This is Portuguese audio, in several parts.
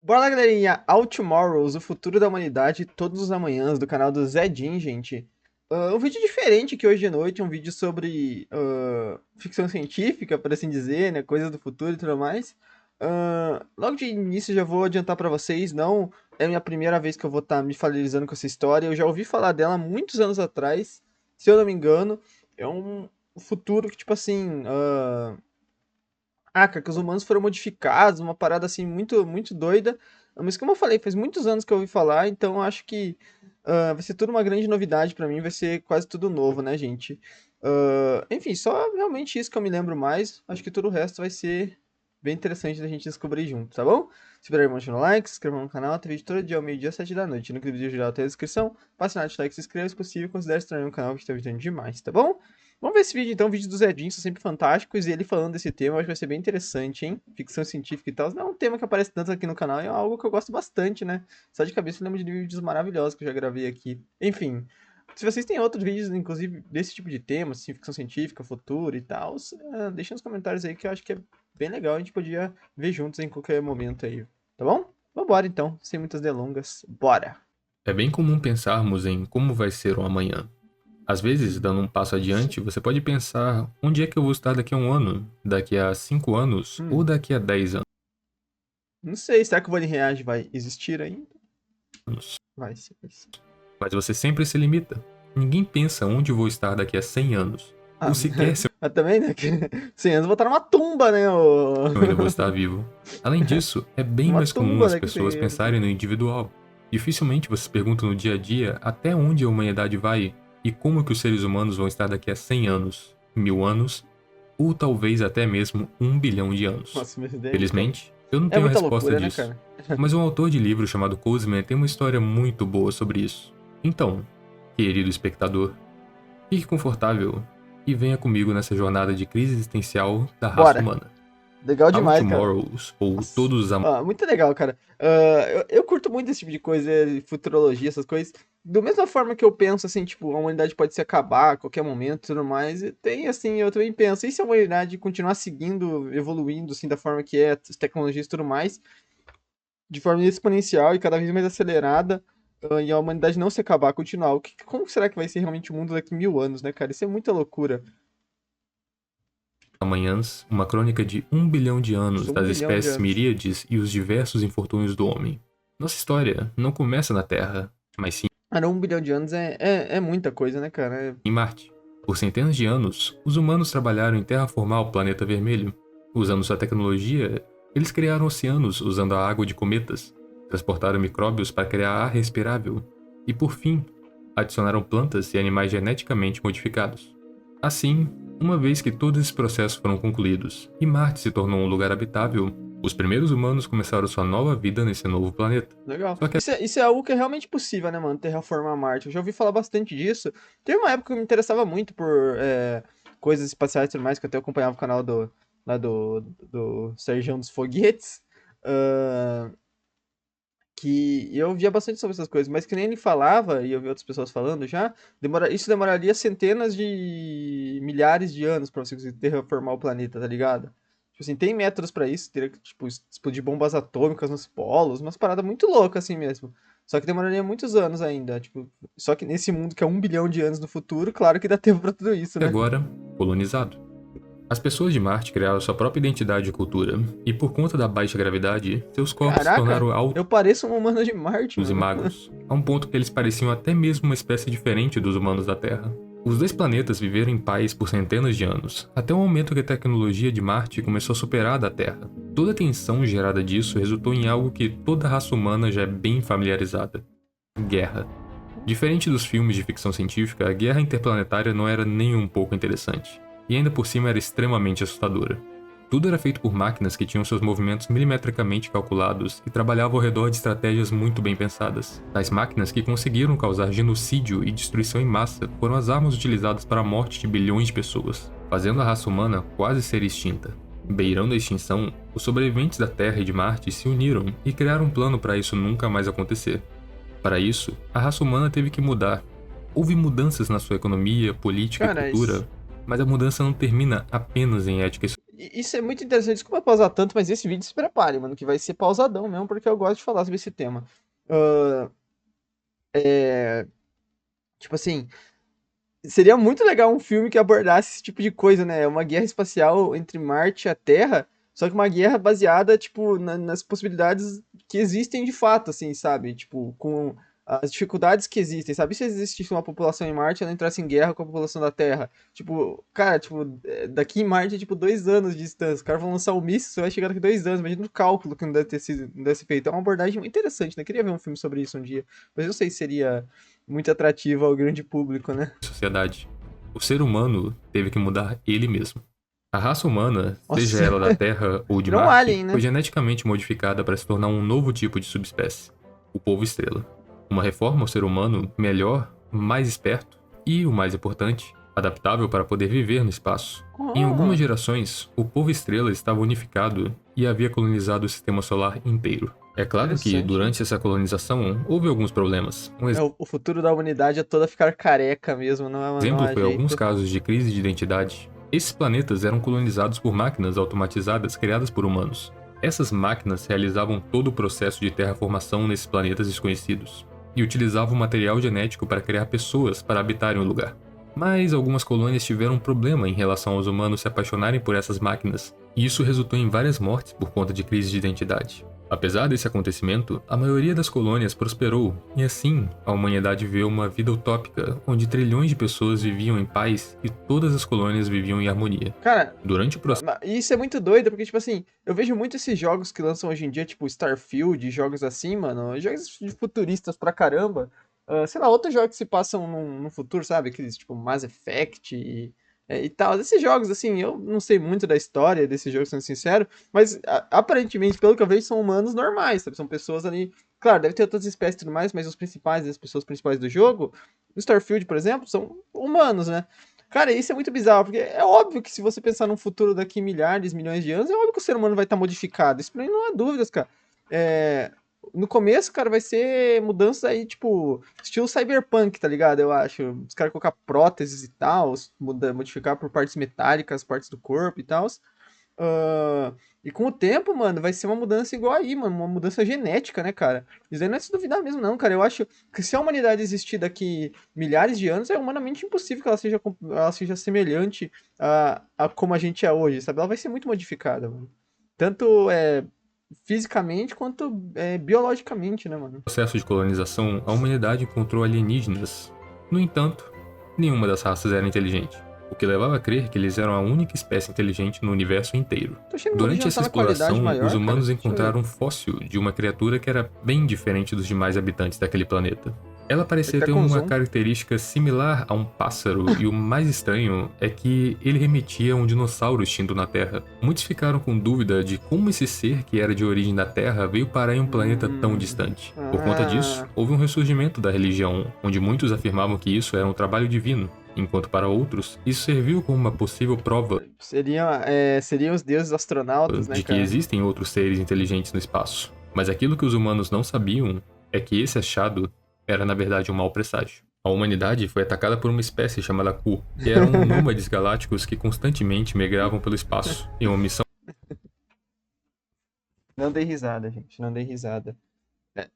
Bora lá, galerinha. All Tomorrows, o futuro da humanidade, todos os amanhãs, do canal do Zedin, gente. Um vídeo diferente aqui hoje de noite, um vídeo sobre ficção científica, por assim dizer, né? Coisas do futuro e tudo mais. Logo de início já vou adiantar pra vocês, não é a minha primeira vez que eu vou estar me familiarizando com essa história. Eu já ouvi falar dela há muitos anos atrás, se eu não me engano. É um futuro que, tipo assim, cara, que os humanos foram modificados, uma parada assim muito doida. Mas como eu falei, faz muitos anos que eu ouvi falar, então eu acho que vai ser tudo uma grande novidade pra mim, vai ser quase tudo novo, né, gente? Enfim, só realmente isso que eu me lembro mais. Acho que todo o resto vai ser bem interessante da gente descobrir junto, tá bom? Se puder, deixa no like, se inscreva no canal, tem vídeo todo dia ao meio-dia, 7 da noite. No vídeo geral tem a descrição. Passe na de like, se inscreva se possível, considere se tornar no canal que está ajudando demais, tá bom? Vamos ver esse vídeo então, o vídeo do Zedinho, são sempre fantásticos, e ele falando desse tema, eu acho que vai ser bem interessante, hein? Ficção científica e tal, não é um tema que aparece tanto aqui no canal, é algo que eu gosto bastante, né? Só de cabeça eu lembro de vídeos maravilhosos que eu já gravei aqui. Enfim, se vocês têm outros vídeos, inclusive, desse tipo de tema, assim, ficção científica, futuro e tal, deixa nos comentários aí que eu acho que é bem legal, a gente podia ver juntos em qualquer momento aí, tá bom? Vambora então, sem muitas delongas, bora! É bem comum pensarmos em como vai ser o amanhã. Às vezes, dando um passo adiante, você pode pensar: onde é que eu vou estar daqui a um ano, daqui a 5 anos ou Hum, daqui a 10 não sei, será que o Vale Reage vai existir ainda? anos? Vai sim, vai sim. Mas você sempre se limita. Ninguém pensa onde eu vou estar daqui a 100 anos, Ah, ou sequer se mas também, né? Que 100 anos eu vou estar numa tumba, né? eu ainda vou estar vivo. Além disso, é bem Uma mais comum tumba as daqui a 100 pessoas anos. pensarem no individual. Dificilmente você pergunta no dia a dia até onde a humanidade vai e como que os seres humanos vão estar daqui a 100 anos, 1000 anos ou talvez até mesmo 1 bilhão de anos. Nossa, mas ideia é muita, Felizmente, eu não é tenho a muita resposta loucura, né, disso. cara? Mas um autor de livro chamado Coleman tem uma história muito boa sobre isso. Então, querido espectador, fique confortável e venha comigo nessa jornada de crise existencial da raça Bora. humana. Legal Our demais, cara. Tomorrows, ou Nossa. Todos os Muito legal, cara. Eu curto muito esse tipo de coisa, futurologia, essas coisas. Da mesma forma que eu penso, assim, tipo, a humanidade pode se acabar a qualquer momento e tudo mais, e tem, assim, eu também penso, e se a humanidade continuar seguindo, evoluindo, assim, da forma que é, as tecnologias e tudo mais, de forma exponencial e cada vez mais acelerada, e a humanidade não se acabar, continuar. Como será que vai ser realmente o mundo daqui a 1000 anos, né, cara? Isso é muita loucura. amanhãs, uma crônica de 1 bilhão de anos Sou um das bilhão de espécies anos. miríades e os diversos infortúnios do homem. Nossa história não começa na Terra, mas sim Cara, 1 bilhão de anos é muita coisa, né, cara? em Marte. Por centenas de anos, os humanos trabalharam em terraformar o planeta vermelho. Usando sua tecnologia, eles criaram oceanos usando a água de cometas, transportaram micróbios para criar ar respirável e, por fim, adicionaram plantas e animais geneticamente modificados. Assim, uma vez que todos esses processos foram concluídos e Marte se tornou um lugar habitável, os primeiros humanos começaram sua nova vida nesse novo planeta. Legal. Só que Isso é algo que é realmente possível, né, mano? Terraformar Marte. Eu já ouvi falar bastante disso. Teve uma época que eu me interessava muito por coisas espaciais e tudo mais, que eu até acompanhava o canal lá do Sergião dos Foguetes. ah, que eu via bastante sobre essas coisas, mas que nem ele falava, e eu vi outras pessoas falando já, isso demoraria centenas de milhares de anos pra você conseguir terraformar o planeta, tá ligado? Tipo assim, tem métodos pra isso, teria que, tipo, explodir bombas atômicas nos polos, umas paradas muito loucas assim mesmo. Só que demoraria muitos anos ainda, tipo, só que nesse mundo que é 1 bilhão de anos no futuro, claro que dá tempo pra tudo isso, né? agora, colonizado. As pessoas de Marte criaram sua própria identidade e cultura, e por conta da baixa gravidade, seus corpos se Caraca, tornaram altos eu pareço um humano de Marte, e mano. magros, a um ponto que eles pareciam até mesmo uma espécie diferente dos humanos da Terra. Os dois planetas viveram em paz por centenas de anos, até o momento que a tecnologia de Marte começou a superar a da Terra. Toda a tensão gerada disso resultou em algo que toda a raça humana já é bem familiarizada: guerra. Diferente dos filmes de ficção científica, a guerra interplanetária não era nem um pouco interessante, e ainda por cima era extremamente assustadora. Tudo era feito por máquinas que tinham seus movimentos milimetricamente calculados e trabalhavam ao redor de estratégias muito bem pensadas. Tais máquinas que conseguiram causar genocídio e destruição em massa foram as armas utilizadas para a morte de bilhões de pessoas, fazendo a raça humana quase ser extinta. Beirando a extinção, os sobreviventes da Terra e de Marte se uniram e criaram um plano para isso nunca mais acontecer. Para isso, a raça humana teve que mudar. Houve mudanças na sua economia, política e Cara, cultura, mas a mudança não termina apenas em ética e Isso é muito interessante. Desculpa pausar tanto, mas esse vídeo se prepare, mano, que vai ser pausadão mesmo, porque eu gosto de falar sobre esse tema. Ah, é, tipo assim, seria muito legal um filme que abordasse esse tipo de coisa, né? Uma guerra espacial entre Marte e a Terra, só que uma guerra baseada, tipo, nas possibilidades que existem de fato, assim, sabe? Tipo, com as dificuldades que existem, sabe? Se existisse uma população em Marte, ela entrasse em guerra com a população da Terra. Tipo, cara, tipo, daqui em Marte é tipo 2 anos de distância. Os caras vão lançar o míssil, você vai chegar daqui 2 anos. Imagina o cálculo que não deve ter sido, não deve ser feito. É uma abordagem muito interessante, né? Queria ver um filme sobre isso um dia. Mas eu não sei se seria muito atrativo ao grande público, né? Sociedade. O ser humano teve que mudar ele mesmo. A raça humana, seja Nossa, ela da Terra ou de virou um Marte, alien, foi né? geneticamente modificada para se tornar um novo tipo de subespécie, o povo estrela. Uma reforma ao ser humano melhor, mais esperto e, o mais importante, adaptável para poder viver no espaço. Em algumas Oh, gerações, o povo estrela estava unificado e havia colonizado o sistema solar inteiro. É claro que, interessante, hein? durante essa colonização, houve alguns problemas. Um O futuro da humanidade é toda ficar careca mesmo, não exemplo há foi alguns jeito. casos de crise de identidade. Esses planetas eram colonizados por máquinas automatizadas criadas por humanos. Essas máquinas realizavam todo o processo de terraformação nesses planetas desconhecidos e utilizavam material genético para criar pessoas para habitarem o lugar. Mas algumas colônias tiveram um problema em relação aos humanos se apaixonarem por essas máquinas, e isso resultou em várias mortes por conta de crise de identidade. Apesar desse acontecimento, a maioria das colônias prosperou, e assim, a humanidade viveu uma vida utópica, onde trilhões de pessoas viviam em paz e todas as colônias viviam em harmonia. Cara, Durante o processo isso é muito doido, porque, tipo assim, eu vejo muito esses jogos que lançam hoje em dia, tipo Starfield, jogos assim, mano, jogos futuristas pra caramba. Sei lá, outros jogos que se passam no futuro, sabe? Aqueles, tipo, Mass Effect e tal. Esses jogos, assim, eu não sei muito da história desses jogos, sendo sincero, mas aparentemente, pelo que eu vejo, são humanos normais, sabe? São pessoas ali. Claro, deve ter outras espécies e tudo mais, mas os principais, as pessoas principais do jogo, no Starfield, por exemplo, são humanos, né? Cara, isso é muito bizarro, porque é óbvio que se você pensar num futuro daqui milhares, milhões de anos, é óbvio que o ser humano vai estar modificado. Isso pra mim não há dúvidas, cara. É, no começo, cara, vai ser mudanças aí, tipo, estilo cyberpunk, tá ligado? Eu acho. Os caras colocar próteses e tal, modificar por partes metálicas, partes do corpo e tal. Ah, e com o tempo, mano, vai ser uma mudança igual aí, mano, uma mudança genética, né, cara? Isso aí não é se duvidar mesmo, não, cara. Eu acho que se a humanidade existir daqui milhares de anos, é humanamente impossível que ela seja semelhante a como a gente é hoje, sabe? Ela vai ser muito modificada, mano. Tanto fisicamente quanto biologicamente, né, mano? de colonização, a humanidade encontrou alienígenas. No entanto, nenhuma das raças era inteligente, o que levava a crer que eles eram a única espécie inteligente no universo inteiro. Tô achando que o bagulho Durante já essa tá na qualidade exploração, os maior, cara. humanos Deixa eu ver. encontraram um fóssil de uma criatura que era bem diferente dos demais habitantes daquele planeta. Ela Tem que parecia tá ter com uma zoom. característica similar a um pássaro, e o mais estranho é que ele remetia a um dinossauro extinto na Terra. Muitos ficaram com dúvida de como esse ser que era de origem da Terra veio parar em um planeta tão distante. Por conta disso, Ah. houve um ressurgimento da religião, onde muitos afirmavam que isso era um trabalho divino, enquanto para outros, isso serviu como uma possível prova Seriam os deuses astronautas, né, de que cara? existem outros seres inteligentes no espaço. Mas aquilo que os humanos não sabiam é que esse achado era na verdade um mau presságio. A humanidade foi atacada por uma espécie chamada Ku, que eram nômades galácticos que constantemente migravam pelo espaço, em uma missão Não dei risada, gente. Não dei risada. É,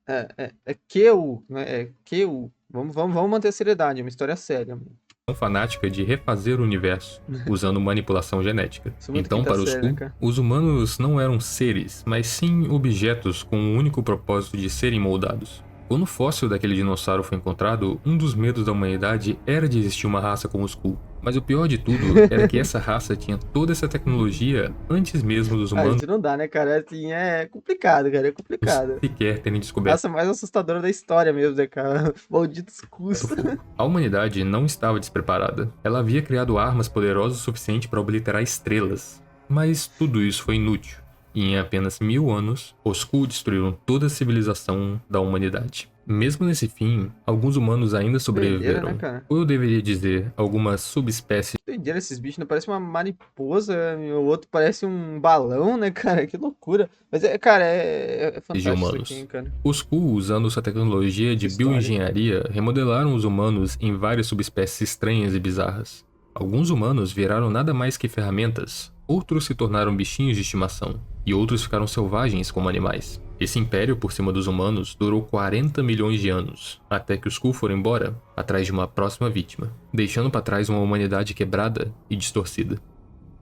é, é que o, né? É que o. Vamos manter a seriedade. É uma história séria, mano. fanática de refazer o universo, usando manipulação genética. Sou muito Então, quinta para os série, né, Ku, cara? os humanos não eram seres, mas sim objetos com o único propósito de serem moldados. Quando o fóssil daquele dinossauro foi encontrado, um dos medos da humanidade era de existir uma raça como os Ku. Mas o pior de tudo era que essa raça tinha toda essa tecnologia antes mesmo dos Ah, humanos isso não dá, né, cara? Assim, é complicado, cara. É complicado. sequer terem descoberto Raça mais assustadora da história mesmo, né, cara? Malditos o custos. fogo. A humanidade não estava despreparada. Ela havia criado armas poderosas o suficiente para obliterar estrelas. Mas tudo isso foi inútil. E em apenas 1000 anos, os Ku destruíram toda a civilização da humanidade. Mesmo nesse fim, alguns humanos ainda Doideira, né, sobreviveram. cara? Ou eu deveria dizer, algumas subespécies Doideira esses bichos, não parece uma mariposa, o outro parece um balão, né, cara? Que loucura. Mas, cara, é de fantástico isso aqui, humanos. hein, cara. Os Ku, usando sua tecnologia Que de história. bioengenharia, remodelaram os humanos em várias subespécies estranhas e bizarras. Alguns humanos viraram nada mais que ferramentas, Outros se tornaram bichinhos de estimação, e outros ficaram selvagens como animais. Esse império por cima dos humanos durou 40 milhões de anos, até que os Skrull foram embora, atrás de uma próxima vítima, deixando para trás uma humanidade quebrada e distorcida.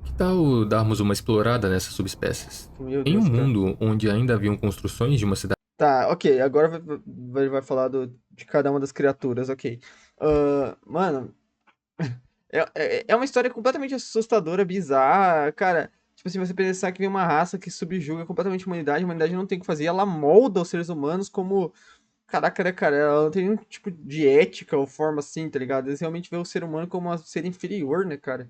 Que tal darmos uma explorada nessas subespécies? Meu Em um Deus, cara. mundo onde ainda haviam construções de uma cidade Tá, ok. Agora vai falar de cada uma das criaturas, ok. Mano, é uma história completamente assustadora, bizarra, cara. Tipo assim, você pensar que vem uma raça que subjuga completamente a humanidade não tem o que fazer, ela molda os seres humanos como. Caraca, né, cara? Ela não tem nenhum tipo de ética ou forma assim, tá ligado? Eles realmente vê o ser humano como um ser inferior, né, cara?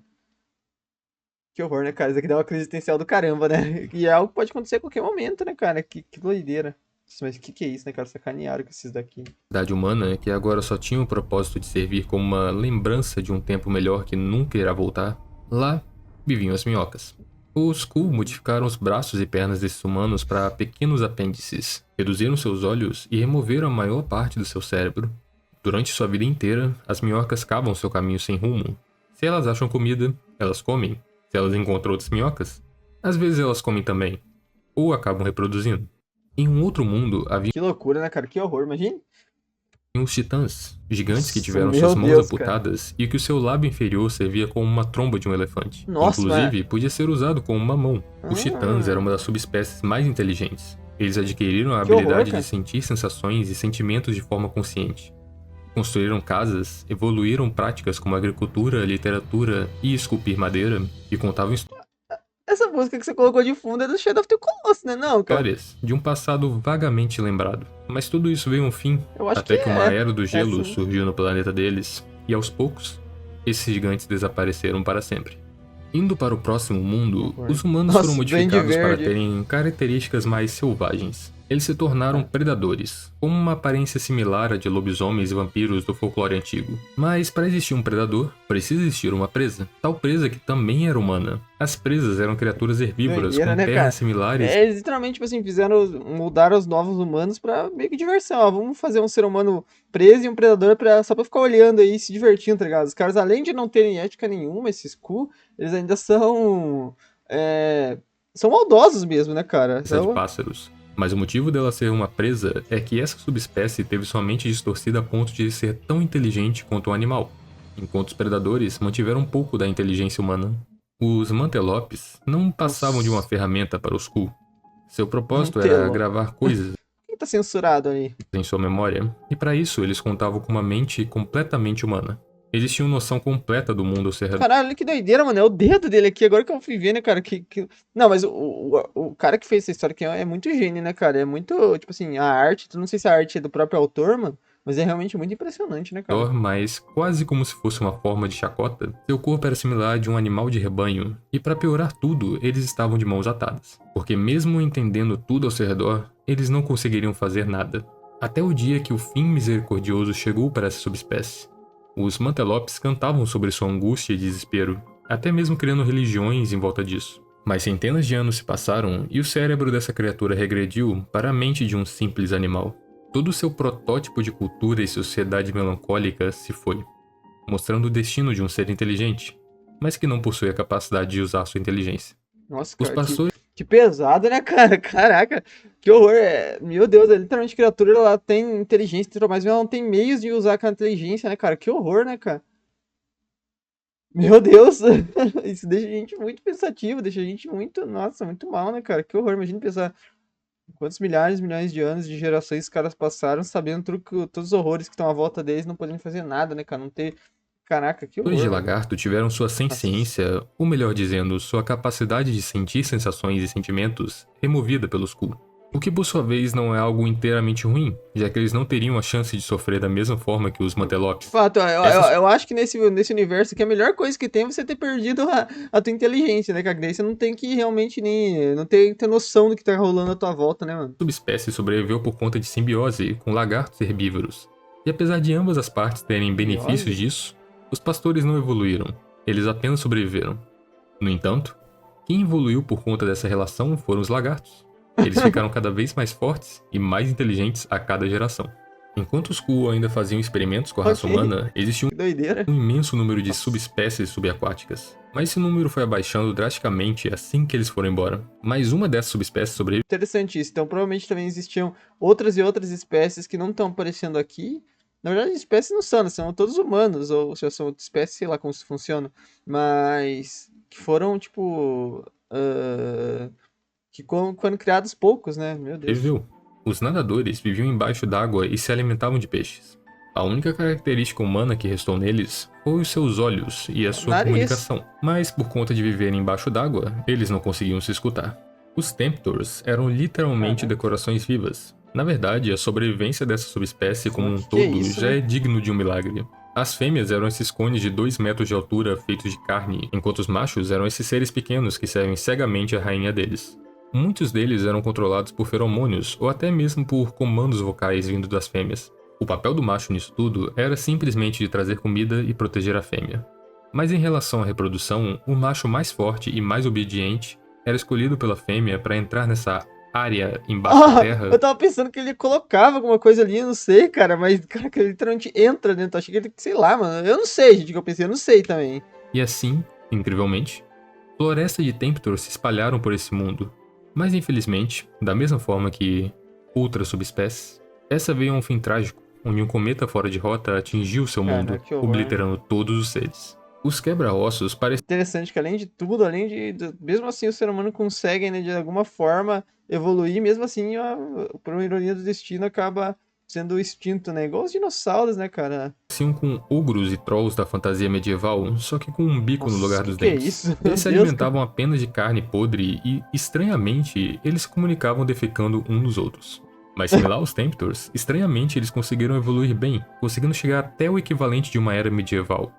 Que horror, né, cara? Isso aqui dá uma crise existencial do caramba, né? E é algo que pode acontecer a qualquer momento, né, cara? Que doideira. Mas que é isso, né, cara? Sacanearam com esses daqui. humana que agora só tinha o propósito de servir como uma lembrança de um tempo melhor que nunca irá voltar, lá viviam as minhocas. Os Skrull modificaram os braços e pernas desses humanos para pequenos apêndices, reduziram seus olhos e removeram a maior parte do seu cérebro. Durante sua vida inteira, as minhocas cavam seu caminho sem rumo. Se elas acham comida, elas comem. Se elas encontram outras minhocas, às vezes elas comem também, ou acabam reproduzindo. Em um outro mundo, havia Que loucura, né, cara? Que horror, imagina. os titãs, gigantes que Nossa, tiveram suas meu mãos Deus, cara. amputadas e que o seu lábio inferior servia como uma tromba de um elefante. Nossa, mas. Inclusive, podia ser usado como uma mão. Os titãs eram Ah, uma das subespécies mais inteligentes. Eles adquiriram a que horror, habilidade de cara. sentir sensações e sentimentos de forma consciente. Construíram casas, evoluíram práticas como agricultura, literatura e esculpir madeira, e contavam Essa música que você colocou de fundo é do Shadow of the Colossus, né, não, cara? histórias de um passado vagamente lembrado. Mas tudo isso veio a um fim, Eu acho que até que uma é. era do É gelo sim. surgiu no planeta deles, e aos poucos, esses gigantes desapareceram para sempre. Indo para o próximo mundo, Horror. os humanos foram Nossa, Duende modificados para Verde. terem características mais selvagens. Eles se tornaram Ah, predadores, com uma aparência similar à de lobisomens e vampiros do folclore antigo. Mas para existir um predador, precisa existir uma presa, tal presa que também era humana. As presas eram criaturas herbívoras doideira, com né, pernas cara? similares. É, eles literalmente, tipo assim, mudaram os novos humanos pra meio que diversão. Ó, vamos fazer um ser humano preso e um predador só pra ficar olhando aí e se divertindo, tá ligado? Os caras, além de não terem ética nenhuma, esses cu, eles ainda são. É, são maldosos mesmo, né, cara? De pássaros. Mas o motivo dela ser uma presa é que essa subespécie teve sua mente distorcida a ponto de ser tão inteligente quanto o animal, enquanto os predadores mantiveram um pouco da inteligência humana. Os mantelopes não passavam de uma Nossa, ferramenta para os Skrull. Seu propósito era Mantelo. gravar coisas Quem tá censurado aí? em sua memória, e para isso eles contavam com uma mente completamente humana. Eles tinham noção completa do mundo ao seu redor. Caralho, que doideira, mano. É o dedo dele aqui, agora que eu fui ver, né, cara? Não, mas o cara que fez essa história aqui é muito gênio, né, cara? É muito, tipo assim, a arte, não sei se a arte é do próprio autor, mano, mas é realmente muito impressionante, né, cara? Mas quase como se fosse uma forma de chacota, seu corpo era similar a de um animal de rebanho, e para piorar tudo, eles estavam de mãos atadas, porque mesmo entendendo tudo ao seu redor, eles não conseguiriam fazer nada. Até o dia que o fim misericordioso chegou para essa subespécie. Os mantelopes cantavam sobre sua angústia e desespero, até mesmo criando religiões em volta disso. Mas centenas de anos se passaram e o cérebro dessa criatura regrediu para a mente de um simples animal. Todo o seu protótipo de cultura e sociedade melancólica se foi, mostrando o destino de um ser inteligente, mas que não possui a capacidade de usar sua inteligência. Nossa, Os cara, pastores que pesado, né, cara? Caraca, que horror. Meu Deus, é literalmente a criatura, ela tem inteligência, mas ela não tem meios de usar aquela inteligência, né, cara? Que horror, né, cara? Meu Deus, isso deixa a gente muito pensativo, deixa a gente muito, nossa, muito mal, né, cara? Que horror, imagina pensar quantos milhares, milhões de anos de gerações os caras passaram sabendo todos os horrores que estão à volta deles, não podendo fazer nada, né, cara? Não ter. Caraca, que de horror, velho. lagarto tiveram sua Nossa, senciência, ou melhor dizendo, sua capacidade de sentir sensações e sentimentos, removida pelos Skrull. O que por sua vez não é algo inteiramente ruim, já que eles não teriam a chance de sofrer da mesma forma que os de mantelopes. fato, Essas eu acho que nesse universo que a melhor coisa que tem é você ter perdido a tua inteligência, né, cara? Que daí você não tem que realmente nem. Não tem que ter noção do que tá rolando à tua volta, né, mano? subespécie sobreviveu por conta de simbiose com lagartos herbívoros. E apesar de ambas as partes terem benefícios Simbiose? disso, os pastores não evoluíram, eles apenas sobreviveram. No entanto, quem evoluiu por conta dessa relação foram os lagartos. Eles ficaram cada vez mais fortes e mais inteligentes a cada geração. Enquanto os Skrull ainda faziam experimentos com a raça Ok, humana, existia que doideira. um imenso número de Nossa. subespécies subaquáticas. Mas esse número foi abaixando drasticamente assim que eles foram embora. Mais uma dessas subespécies sobreviveu. Interessante isso. Então, provavelmente também existiam outras e outras espécies que não estão aparecendo aqui. Na verdade, espécies não são, né? São todos humanos, ou se são outras espécies, sei lá como isso funciona. Mas que foram, tipo. Foram criados poucos, né? Meu Deus. Os nadadores viviam embaixo d'água e se alimentavam de peixes. A única característica humana que restou neles foi os seus olhos e a sua Nariz. comunicação, mas por conta de viverem embaixo d'água, eles não conseguiam se escutar. Os Temptors eram literalmente Caraca. decorações vivas. Na verdade, a sobrevivência dessa subespécie como um Que é todo isso, já né? é digno de um milagre. As fêmeas eram esses cones de 2 metros de altura feitos de carne, enquanto os machos eram esses seres pequenos que servem cegamente à rainha deles. Muitos deles eram controlados por feromônios ou até mesmo por comandos vocais vindo das fêmeas. O papel do macho nisso tudo era simplesmente de trazer comida e proteger a fêmea. Mas em relação à reprodução, o macho mais forte e mais obediente era escolhido pela fêmea para entrar nessa área embaixo da terra. Eu tava pensando que ele colocava alguma coisa ali, eu não sei, cara, mas, cara, que ele literalmente entra dentro. Achei que ele, sei lá, mano. Eu não sei, gente, o que eu pensei, eu não sei também. E assim, incrivelmente, florestas de Temptor se espalharam por esse mundo. Mas infelizmente, da mesma forma que outras subespécies, essa veio a um fim trágico, onde um cometa fora de rota atingiu seu Cara, mundo, que horror. obliterando todos os seres. Os quebra-ossos pareciam Interessante que além de tudo, mesmo assim o ser humano consegue, né, de alguma forma evoluir, mesmo assim, por uma ironia do destino, acaba sendo extinto, né? Igual os dinossauros, né, cara? com ogros e trolls da fantasia medieval, só que com um bico no lugar Nossa, dos que é dentes. isso? Meu Eles se Deus, cara. alimentavam apenas de carne podre e, estranhamente, eles se comunicavam defecando uns nos outros. Mas similar aos Temptors, estranhamente eles conseguiram evoluir bem, conseguindo chegar até o equivalente de uma era medieval.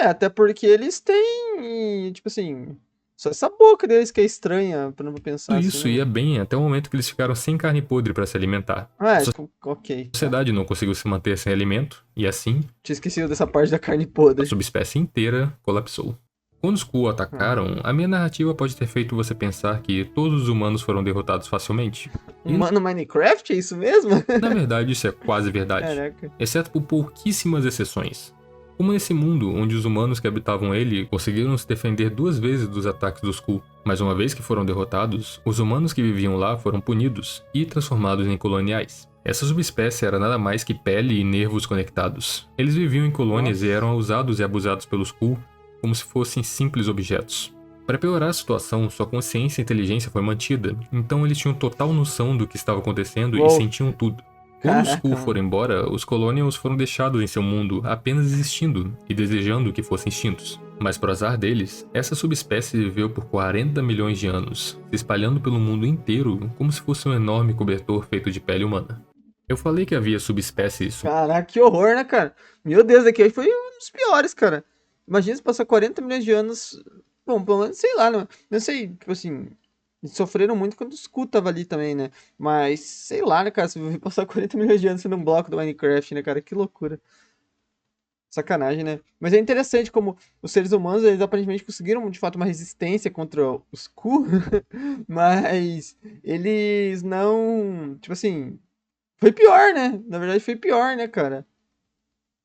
Até porque eles têm, tipo assim, só essa boca deles que é estranha, pra não pensar Tudo assim, isso né? ia bem até o momento que eles ficaram sem carne podre para se alimentar. A Ok, tá. sociedade não conseguiu se manter sem alimento, e assim, Tinha esquecido dessa parte da carne a podre. subespécie inteira colapsou. Quando os Skrull Ah. atacaram, a minha narrativa pode ter feito você pensar que todos os humanos foram derrotados facilmente. E Mano, Minecraft, é isso mesmo? na verdade isso é quase verdade, Caraca. exceto por pouquíssimas exceções. Como nesse mundo onde os humanos que habitavam ele conseguiram se defender 2 vezes dos ataques dos Skrull, mas uma vez que foram derrotados, os humanos que viviam lá foram punidos e transformados em coloniais. Essa subespécie era nada mais que pele e nervos conectados. Eles viviam em colônias e Nossa. eram usados e abusados pelos Skrull como se fossem simples objetos. Para piorar a situação, sua consciência e inteligência foi mantida, então eles tinham total noção do que estava acontecendo e Uou. sentiam tudo. Quando os Caraca, Skrull foram mano. embora, os Colonials foram deixados em seu mundo, apenas existindo e desejando que fossem extintos. Mas por azar deles, essa subespécie viveu por 40 milhões de anos, se espalhando pelo mundo inteiro como se fosse um enorme cobertor feito de pele humana. Eu falei que havia subespécies. Caraca, que horror, né, cara? Meu Deus, aqui foi um dos piores, cara. Imagina se passar 40 milhões de anos. Bom, pelo menos, sei lá, né? Não sei, tipo assim. Eles sofreram muito quando o Skull tava ali também, né? Mas, sei lá, né, cara? Se eu passar 40 milhões de anos sendo um bloco do Minecraft, né, cara? Que loucura. Sacanagem, né? Mas é interessante como os seres humanos, eles aparentemente conseguiram, de fato, uma resistência contra os Skull. Mas eles não. Tipo assim. Foi pior, né? Na verdade, foi pior, né, cara?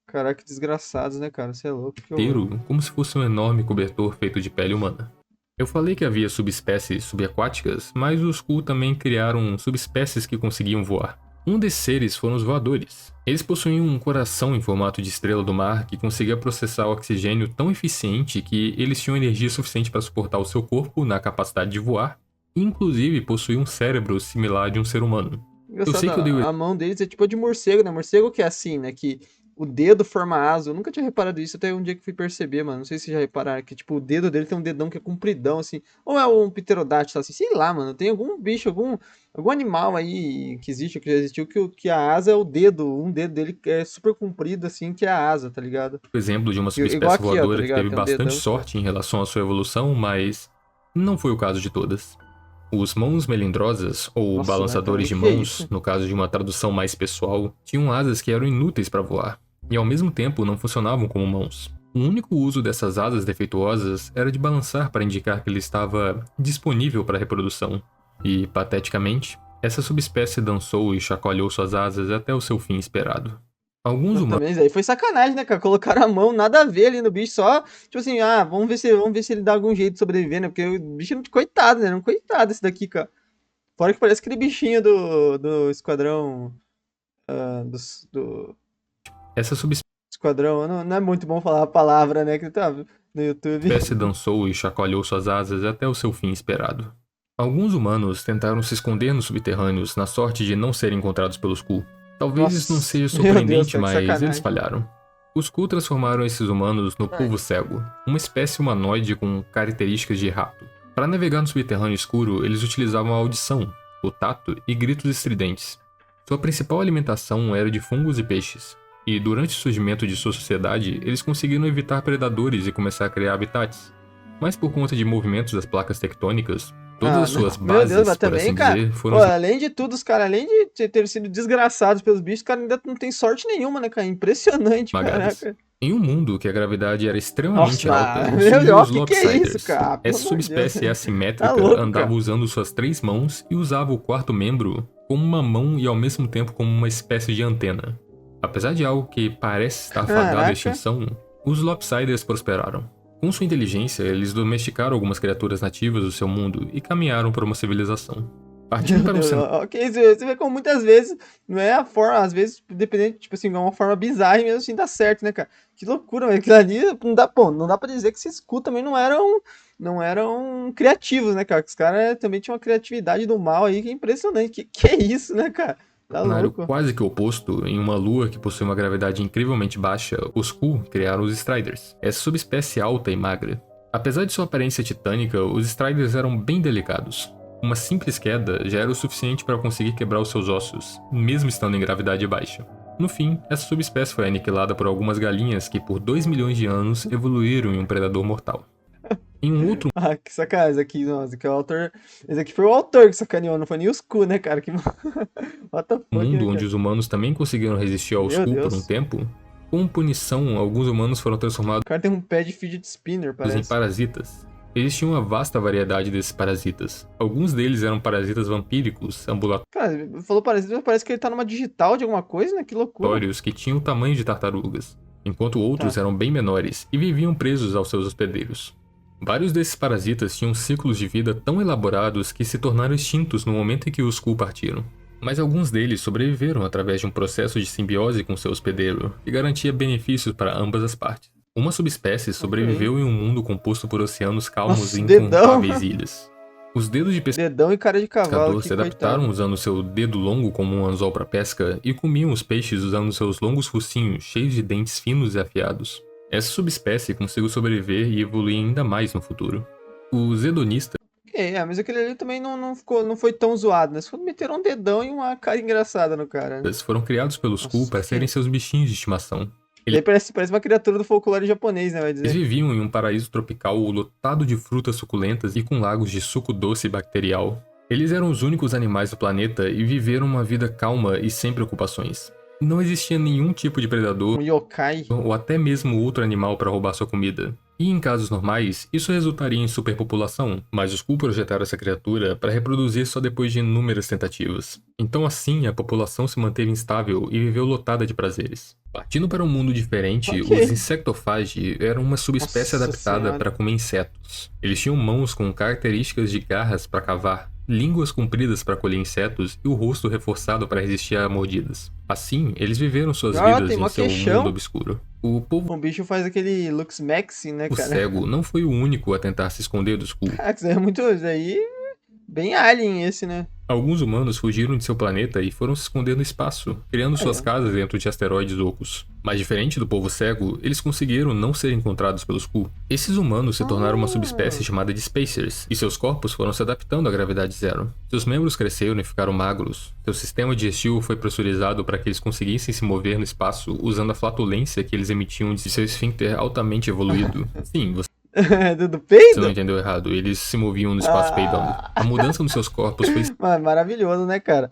Caraca, que desgraçados, né, cara? Você é louco, que horror. Inteiro, como se fosse um enorme cobertor feito de pele humana. Eu falei que havia subespécies subaquáticas, mas os Skrull também criaram subespécies que conseguiam voar. Um desses seres foram os voadores. Eles possuíam um coração em formato de estrela do mar que conseguia processar o oxigênio tão eficiente que eles tinham energia suficiente para suportar o seu corpo na capacidade de voar, e inclusive possuíam um cérebro similar de um ser humano. Eu Engraçado, sei que eu dei o a mão deles é tipo a de morcego, né? Morcego que é assim, né? Que o dedo forma asa. Eu nunca tinha reparado isso até um dia que fui perceber, mano. Não sei se vocês já repararam que, tipo, o dedo dele tem um dedão que é compridão, assim. Ou é um pterodátilo, assim. Sei lá, mano. Tem algum bicho, algum animal aí que existe, ou que já existiu, que a asa é o dedo. Um dedo dele que é super comprido, assim, que é a asa, tá ligado? exemplo de uma Igual subespécie aqui, ó, tá voadora que ligado? teve Tem um bastante dedão que é. sorte em relação à sua evolução, mas não foi o caso de todas. Os mãos melindrosas, ou Nossa, mas balançadores também de que é mãos, isso? no caso de uma tradução mais pessoal, tinham asas que eram inúteis para voar, e ao mesmo tempo não funcionavam como mãos. O único uso dessas asas defeituosas era de balançar para indicar que ele estava disponível para reprodução. E, pateticamente, Essa subespécie dançou e chacoalhou suas asas até o seu fim esperado. Alguns Não, humanos também isso aí foi sacanagem, né, cara? Colocaram a mão, nada a ver ali no bicho, só, tipo assim, vamos ver se ele dá algum jeito de sobreviver, né? Porque o bicho, coitado, né? Era um coitado esse daqui, cara. Fora que parece aquele bichinho do esquadrão, do Essa esquadrão, não é muito bom falar a palavra, né, que tá no YouTube. subespécie dançou e chacoalhou suas asas até o seu fim esperado. Alguns humanos tentaram se esconder nos subterrâneos na sorte de não serem encontrados pelos Ku. Talvez isso não Nossa, seja meu Deus, surpreendente, cara, que mas eles sacanagem. falharam. Os Ku transformaram esses humanos no povo cego, uma espécie humanoide com características de rato. Para navegar no subterrâneo escuro, eles utilizavam a audição, o tato e gritos estridentes. Sua principal alimentação era de fungos e peixes, e durante o surgimento de sua sociedade, eles conseguiram evitar predadores e começar a criar habitats. Mas por conta de movimentos das placas tectônicas, todas as Não, suas meu Deus, bases, mas por também, assim cara, dizer, pô, foram além de tudo, os caras, além de ter sido desgraçados pelos bichos, os caras ainda não tem sorte nenhuma, né, cara? Impressionante, esmagadas. caraca. Em um mundo que a gravidade era Nossa, extremamente mas, alta, meu surgiu Deus, os o que é isso, Lopsiders. cara? Pelo Essa amor de Deus. subespécie Tá assimétrica louco, andava cara. usando suas 3 mãos e usava o quarto membro como uma mão e ao mesmo tempo como uma espécie de antena. Apesar de algo que parece estar fadado à Caraca. extinção, os Lopsiders prosperaram. Com sua inteligência, eles domesticaram algumas criaturas nativas do seu mundo e caminharam para uma civilização. Partindo Meu para um Deus, cenário ok, você vê como muitas vezes não é a forma, às vezes, dependendo, tipo assim, é uma forma bizarra e mesmo assim dá certo, né, cara? Que loucura, mas aquilo ali não dá, pô, não dá pra dizer que esses Ku também não eram criativos, né, cara? Que os caras também tinham uma criatividade do mal aí que é impressionante. Que é isso, né, cara? Tá louco. quase que oposto, em uma lua que possui uma gravidade incrivelmente baixa, os Ku criaram os Striders, essa subespécie alta e magra. Apesar de sua aparência titânica, os Striders eram bem delicados. Uma simples queda já era o suficiente para conseguir quebrar os seus ossos, mesmo estando em gravidade baixa. No fim, essa subespécie foi aniquilada por algumas galinhas que por 2 milhões de anos evoluíram em um predador mortal. Em um outro Ah, que sacanagem, esse aqui, nossa, esse aqui é o autor. Esse aqui foi o autor que sacaneou, não foi nem os Ku, né, cara? Que... What the fuck, mundo né, onde cara? os humanos também conseguiram resistir aos Meu Ku por um Deus. tempo, como punição, alguns humanos foram transformados O cara tem um pé de fidget spinner, em parece. parasitas. Existia uma vasta variedade desses parasitas. Alguns deles eram parasitas vampíricos, Cara, falou parece que ele tá numa digital de alguma coisa, né? Que loucura. ambulatórios que tinham o tamanho de tartarugas, enquanto outros Tá. eram bem menores e viviam presos aos seus hospedeiros. Vários desses parasitas tinham ciclos de vida tão elaborados que se tornaram extintos no momento em que os Ku partiram. Mas alguns deles sobreviveram através de um processo de simbiose com seu hospedeiro, que garantia benefícios para ambas as partes. Uma subespécie Ok. sobreviveu em um mundo composto por oceanos calmos Nossa, e dedão. incontáveis ilhas. Os dedos de Dedão e cara de cavalo, pescador que se adaptaram coitado. usando seu dedo longo como um anzol para pesca e comiam os peixes usando seus longos focinhos cheios de dentes finos e afiados. Essa subespécie conseguiu sobreviver e evoluir ainda mais no futuro. Os hedonistas Mas aquele ali também não foi tão zoado, né? Só meteram um dedão e uma cara engraçada no cara, né? foram criados pelos Ku Nossa, para serem seus bichinhos de estimação. daí parece uma criatura do folclore japonês, né? Vai Eles dizer. viviam em um paraíso tropical lotado de frutas suculentas e com lagos de suco doce e bacterial. Eles eram os únicos animais do planeta e viveram uma vida calma e sem preocupações. Não existia nenhum tipo de predador Um yokai. ou até mesmo outro animal para roubar sua comida. E em casos normais, isso resultaria em superpopulação, mas os Ku projetaram essa criatura para reproduzir só depois de inúmeras tentativas. Então assim, a população se manteve instável e viveu lotada de prazeres. Partindo para um mundo diferente, Ok. os Insectophagi eram uma subespécie Nossa adaptada senhora. para comer insetos. Eles tinham mãos com características de garras para cavar, línguas compridas para colher insetos e o rosto reforçado para resistir a mordidas. Assim, eles viveram suas Ah, vidas tem em mó seu mundo queixão. obscuro. O povo O bicho faz aquele Lux Maxi, né, cara? cego não foi o único a tentar se esconder dos Ku. Caraca, isso aí é muito. Isso aí. Bem alien esse, né? Alguns humanos fugiram de seu planeta e foram se esconder no espaço, criando suas É. casas dentro de asteroides ocos. Mas diferente do povo cego, eles conseguiram não ser encontrados pelos Ku. Esses humanos se tornaram uma subespécie chamada de Spacers, e seus corpos foram se adaptando à gravidade zero. Seus membros cresceram e ficaram magros. Seu sistema digestivo foi pressurizado para que eles conseguissem se mover no espaço usando a flatulência que eles emitiam de seu esfíncter altamente evoluído. Sim, você Do não peido? entendeu errado, eles se moviam no espaço peidando. Ah, A mudança nos seus corpos foi maravilhoso, né, cara?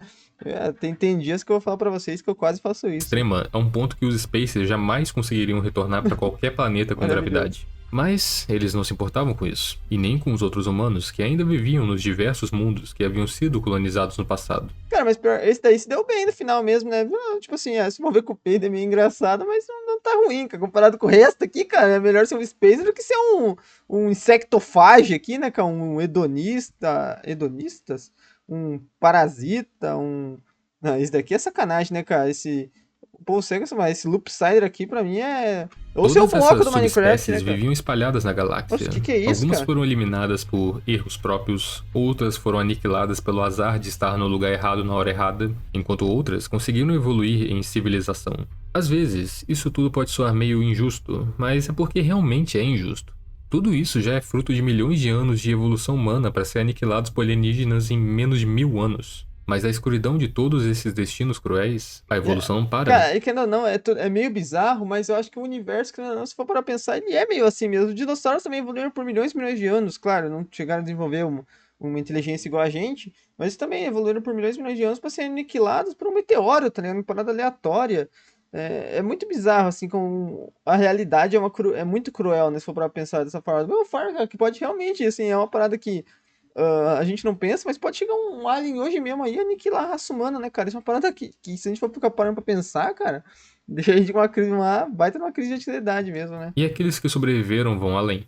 Tem dias que eu vou falar pra vocês que eu quase faço isso. extrema a um ponto que os Spacers jamais conseguiriam retornar para qualquer planeta com Maravilhoso. gravidade. Mas eles não se importavam com isso, e nem com os outros humanos que ainda viviam nos diversos mundos que haviam sido colonizados no passado. Cara, mas pior, esse daí se deu bem no final mesmo, né? Tipo assim, se for ver com o peido é meio engraçado, mas não tá ruim, cara. Comparado com o resto aqui, cara, é melhor ser um Spacer do que ser um insectofage aqui, né, cara? Um hedonista, hedonistas, um parasita, um... Não, esse daqui é sacanagem, né, cara? Pô, sei mas esse Loopsider aqui pra mim é... Ou ser o Todas bloco essas do Minecraft, né, subespécies cara? viviam espalhadas na Nossa, galáxia. que é isso, Algumas cara? foram eliminadas por erros próprios, outras foram aniquiladas pelo azar de estar no lugar errado na hora errada, enquanto outras conseguiram evoluir em civilização. Às vezes, isso tudo pode soar meio injusto, mas é porque realmente é injusto. Tudo isso já é fruto de milhões de anos de evolução humana para ser aniquilados por alienígenas em menos de 1000 anos. Mas a escuridão de todos esses destinos cruéis, a evolução não para, né? Cara, e querendo ou não, é meio bizarro, mas eu acho que o universo, querendo ou não, se for para pensar, ele é meio assim mesmo. Os dinossauros também evoluíram por milhões e milhões de anos, claro, não chegaram a desenvolver uma inteligência igual a gente, mas também evoluíram por milhões e milhões de anos para serem aniquilados por um meteoro, tá ligado? Uma parada aleatória. É muito bizarro, assim, com a realidade é muito cruel, né, se for para pensar dessa forma. Da mesma forma, cara, que pode realmente, assim, é uma parada que a gente não pensa, mas pode chegar um alien hoje mesmo aí e aniquilar a raça humana, né, cara? Isso é uma parada que se a gente for ficar parando pra pensar, cara, deixa a gente com uma baita numa crise de ansiedade mesmo, né? E aqueles que sobreviveram vão além.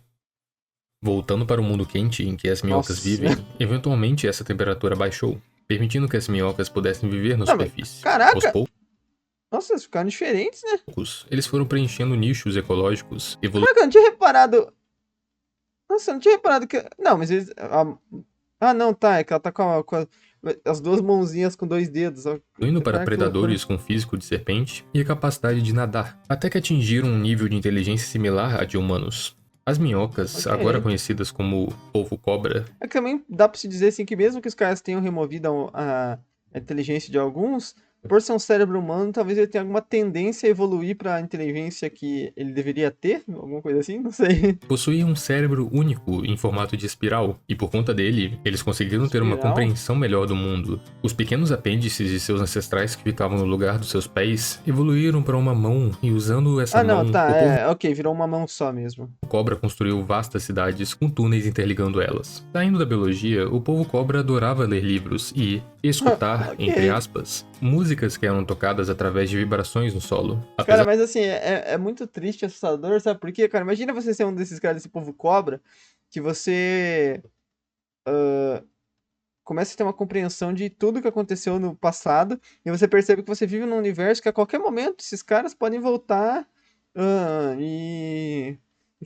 Voltando para o mundo quente em que as minhocas Nossa. vivem, eventualmente essa temperatura baixou, permitindo que as minhocas pudessem viver na Não, mas, superfície. Aos caraca! Nossa, eles ficaram diferentes, né? poucos, eles foram preenchendo nichos ecológicos, Caraca, eu não tinha reparado. Nossa, eu não tinha reparado que. Não, mas eles. Não, tá. É que ela tá as duas mãozinhas com dois dedos. Ó. evoluindo para Caraca, que loucura. predadores com físico de serpente e a capacidade de nadar, até que atingiram um nível de inteligência similar à de humanos. As minhocas, agora Ok. conhecidas como polvo-cobra, É que também dá pra se dizer assim que mesmo que os caras tenham removido a inteligência de alguns, por ser um cérebro humano, talvez ele tenha alguma tendência a evoluir pra inteligência que ele deveria ter, alguma coisa assim, não sei. possuíam um cérebro único em formato de espiral, e por conta dele, eles conseguiram ter uma Espiral? compreensão melhor do mundo. Os pequenos apêndices de seus ancestrais que ficavam no lugar dos seus pés evoluíram para uma mão, e usando essa Ah, não, mão, tá, o povo ok, virou uma mão só mesmo. cobra construiu vastas cidades com túneis interligando elas. Saindo da biologia, o povo cobra adorava ler livros e escutar, entre Ok. aspas, músicas que eram tocadas através de vibrações no solo. Cara, Apesar mas assim, é muito triste, assustador, sabe por quê, cara? Imagina você ser um desses caras desse povo cobra, que você começa a ter uma compreensão de tudo que aconteceu no passado e você percebe que você vive num universo que a qualquer momento esses caras podem voltar e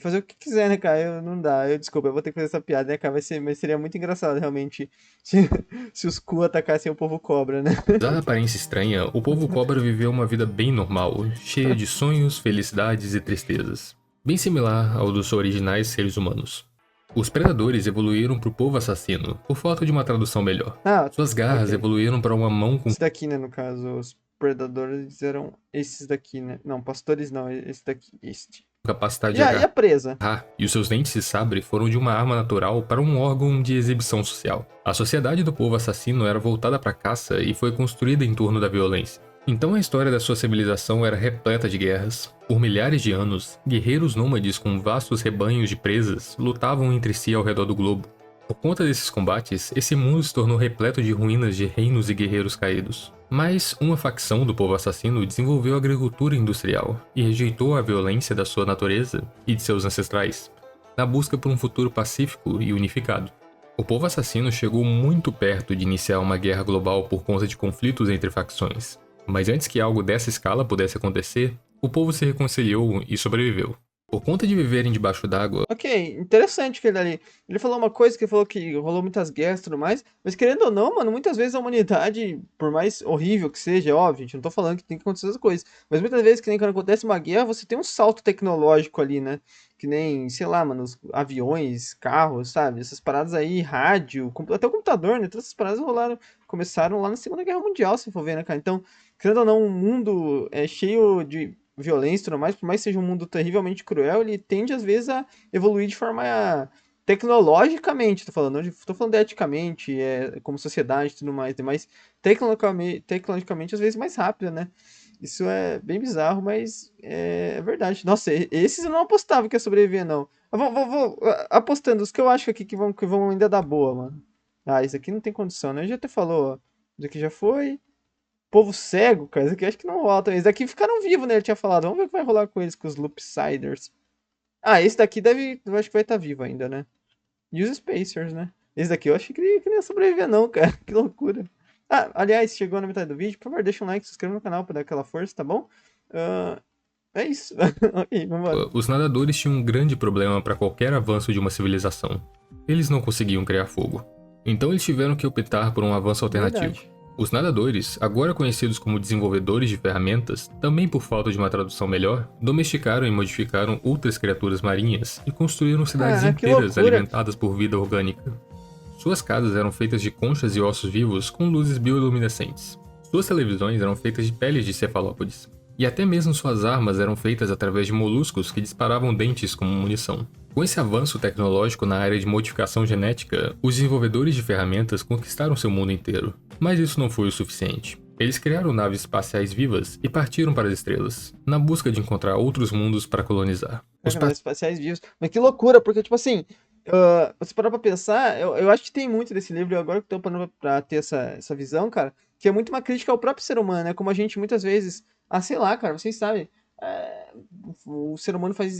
fazer o que quiser, né, cara? Não dá, desculpa, eu vou ter que fazer essa piada, né, cara? Mas seria muito engraçado, realmente, se, se os Ku atacassem o povo cobra, né? da aparência estranha, o povo cobra viveu uma vida bem normal, cheia de sonhos, felicidades e tristezas, bem similar ao dos originais seres humanos. Os predadores evoluíram para o povo assassino, por falta de uma tradução melhor. Ah, Suas garras ok. evoluíram para uma mão com Esse daqui, né, no caso, os predadores eram esses daqui, né? Não, pastores não, esse daqui, este. capacidade E de a, e agarrar. a presa? E os seus dentes de sabre foram de uma arma natural para um órgão de exibição social. A sociedade do povo assassino era voltada para a caça e foi construída em torno da violência. Então a história da sua civilização era repleta de guerras. Por milhares de anos, guerreiros nômades com vastos rebanhos de presas lutavam entre si ao redor do globo. Por conta desses combates, esse mundo se tornou repleto de ruínas de reinos e guerreiros caídos. Mas uma facção do povo assassino desenvolveu a agricultura industrial e rejeitou a violência da sua natureza e de seus ancestrais, na busca por um futuro pacífico e unificado. O povo assassino chegou muito perto de iniciar uma guerra global por conta de conflitos entre facções, mas antes que algo dessa escala pudesse acontecer, o povo se reconciliou e sobreviveu. Por conta de viverem debaixo d'água, Ok, interessante que ele ali. Ele falou uma coisa que falou que rolou muitas guerras e tudo mais, mas querendo ou não, mano, muitas vezes a humanidade, por mais horrível que seja, é óbvio, a gente não tô falando que tem que acontecer essas coisas, mas muitas vezes, que nem quando acontece uma guerra, você tem um salto tecnológico ali, né? Que nem, sei lá, mano, os aviões, carros, sabe? Essas paradas aí, rádio, até o computador, né? Todas essas paradas começaram lá na Segunda Guerra Mundial, se for ver, né, cara? Então, querendo ou não, um mundo é cheio de violência e tudo mais, por mais que seja um mundo terrivelmente cruel, ele tende às vezes a evoluir de forma tecnologicamente, tô falando, não tô falando eticamente, como sociedade e tudo mais, mas tecnologicamente às vezes mais rápida, né? Isso é bem bizarro, mas é verdade. Nossa, esses eu não apostava que ia sobreviver, não. Eu apostando os que eu acho aqui que vão ainda dar boa, mano. Ah, isso aqui não tem condição, né? Já até falou, ó. Isso aqui já foi. Povo cego, cara. Isso aqui acho que não rola também. Esse daqui ficaram vivos, né? Ele tinha falado. Vamos ver o que vai rolar com eles, com os Loopsiders. Ah, esse daqui deve. Eu acho que vai estar vivo ainda, né? E os Spacers, né? Esse daqui eu acho que não ia sobreviver, não, cara. Que loucura. Ah, aliás, chegou na metade do vídeo. Por favor, deixa um like, se inscreva no canal pra dar aquela força, tá bom? Ah, é isso. Ok, vambora. Os nadadores tinham um grande problema para qualquer avanço de uma civilização. Eles não conseguiam criar fogo. Então eles tiveram que optar por um avanço alternativo. Verdade. Os nadadores, agora conhecidos como desenvolvedores de ferramentas, também por falta de uma tradução melhor, domesticaram e modificaram outras criaturas marinhas e construíram cidades Cara, que inteiras loucura. alimentadas por vida orgânica. Suas casas eram feitas de conchas e ossos vivos com luzes bioluminescentes. Suas televisões eram feitas de peles de cefalópodes. E até mesmo suas armas eram feitas através de moluscos que disparavam dentes como munição. Com esse avanço tecnológico na área de modificação genética, os desenvolvedores de ferramentas conquistaram seu mundo inteiro. Mas isso não foi o suficiente. Eles criaram naves espaciais vivas e partiram para as estrelas, na busca de encontrar outros mundos para colonizar. Os Caraca, naves espaciais vivos. Mas que loucura, porque, tipo assim, você parar pra pensar, eu acho que tem muito desse livro, agora que eu tô parando pra ter essa visão, cara, que é muito uma crítica ao próprio ser humano, né? Como a gente muitas vezes. Ah, sei lá, cara, vocês sabem. O ser humano faz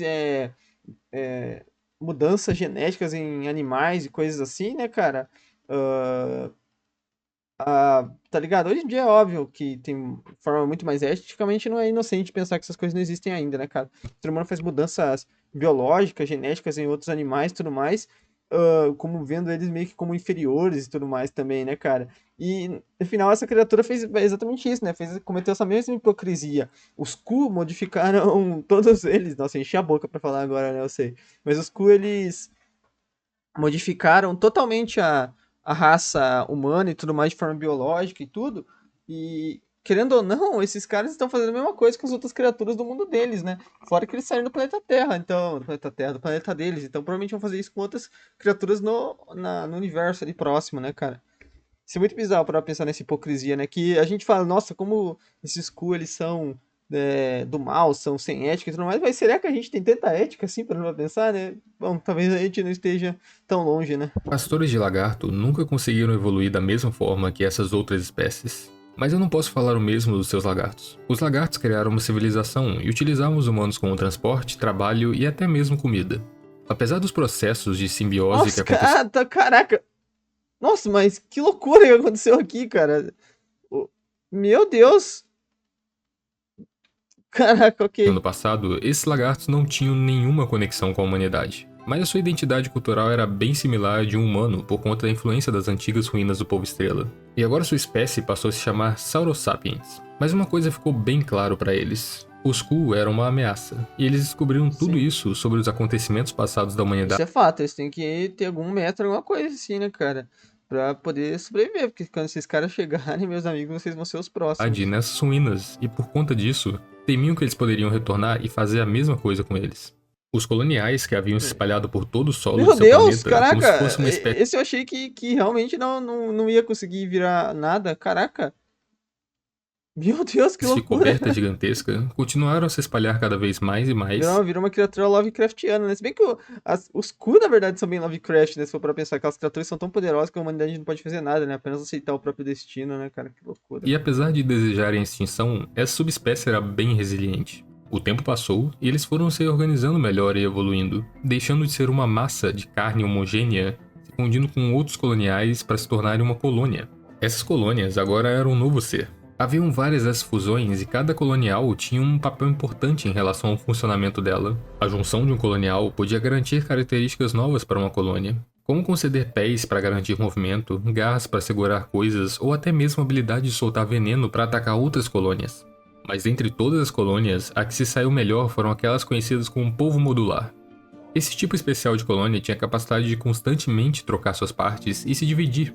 mudanças genéticas em animais e coisas assim, né, cara? Ah, tá ligado? Hoje em dia é óbvio que tem forma muito mais eticamente não é inocente pensar que essas coisas não existem ainda, né, cara? O ser humano faz mudanças biológicas, genéticas em outros animais e tudo mais, como vendo eles meio que como inferiores e tudo mais também, né, cara? E no final essa criatura fez exatamente isso, né? Cometeu essa mesma hipocrisia. Os Ku modificaram todos eles. Nossa, enchi a boca pra falar agora, né? Eu sei. Mas os Ku, eles modificaram totalmente a raça humana e tudo mais de forma biológica e tudo. E, querendo ou não, esses caras estão fazendo a mesma coisa que as outras criaturas do mundo deles, né? Fora que eles saíram do planeta Terra, então, do planeta Terra, do planeta deles. Então, provavelmente vão fazer isso com outras criaturas no universo ali próximo, né, cara? Isso é muito bizarro para pensar nessa hipocrisia, né? Que a gente fala, nossa, como esses cu, eles são do mal, são sem ética e tudo mais, mas será que a gente tem tanta ética assim para não pensar, né? Bom, talvez a gente não esteja tão longe, né? pastores de lagarto nunca conseguiram evoluir da mesma forma que essas outras espécies. Mas eu não posso falar o mesmo dos seus lagartos. Os lagartos criaram uma civilização e utilizavam os humanos como transporte, trabalho e até mesmo comida. Apesar dos processos de simbiose que Nossa, aconteceram caraca! Nossa, mas que loucura que aconteceu aqui, cara! O- Meu Deus! Caraca, ok. no passado, esses lagartos não tinham nenhuma conexão com a humanidade. Mas a sua identidade cultural era bem similar à de um humano por conta da influência das antigas ruínas do povo estrela. E agora sua espécie passou a se chamar Saurosapiens. Mas uma coisa ficou bem claro para eles. Os Ku eram uma ameaça, e eles descobriram tudo Sim. isso sobre os acontecimentos passados da Isso humanidade é fato, eles têm que ter algum método, alguma coisa assim, né, cara? Pra poder sobreviver, porque quando esses caras chegarem, meus amigos, vocês vão ser os próximos. nessas ruínas, e por conta disso, temiam que eles poderiam retornar e fazer a mesma coisa com eles. Os coloniais que haviam se É. espalhado por todo o solo de Meu seu Deus, planeta, como se caraca! fosse uma espécie Esse eu achei que realmente não ia conseguir virar nada. Caraca! Meu Deus, que de loucura! coberta gigantesca, continuaram a se espalhar cada vez mais e mais. Virou uma criatura Lovecraftiana, né? Se bem que os Ku, na verdade, são bem Lovecraft, né? Se for pra pensar, aquelas criaturas são tão poderosas que a humanidade não pode fazer nada, né? Apenas aceitar o próprio destino, né, cara? Que loucura. E apesar de desejarem a extinção, essa subespécie era bem resiliente. O tempo passou e eles foram se organizando melhor e evoluindo, deixando de ser uma massa de carne homogênea, se fundindo com outros coloniais para se tornarem uma colônia. Essas colônias agora eram um novo ser. Haviam várias dessas fusões e cada colonial tinha um papel importante em relação ao funcionamento dela. A junção de um colonial podia garantir características novas para uma colônia, como conceder pés para garantir movimento, garras para segurar coisas ou até mesmo a habilidade de soltar veneno para atacar outras colônias. Mas entre todas as colônias, a que se saiu melhor foram aquelas conhecidas como povo modular. Esse tipo especial de colônia tinha a capacidade de constantemente trocar suas partes e se dividir.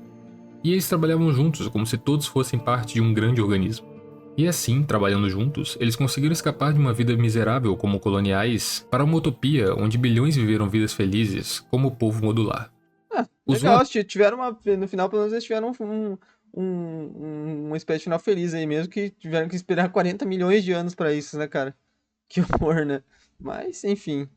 E eles trabalhavam juntos como se todos fossem parte de um grande organismo. E assim, trabalhando juntos, eles conseguiram escapar de uma vida miserável como coloniais para uma utopia onde bilhões viveram vidas felizes como o povo modular. Ah, Os legal. Tiveram no final, pelo menos, eles tiveram uma espécie de final feliz aí mesmo, que tiveram que esperar 40 milhões de anos pra isso, né, cara? Que horror, né? Mas, enfim,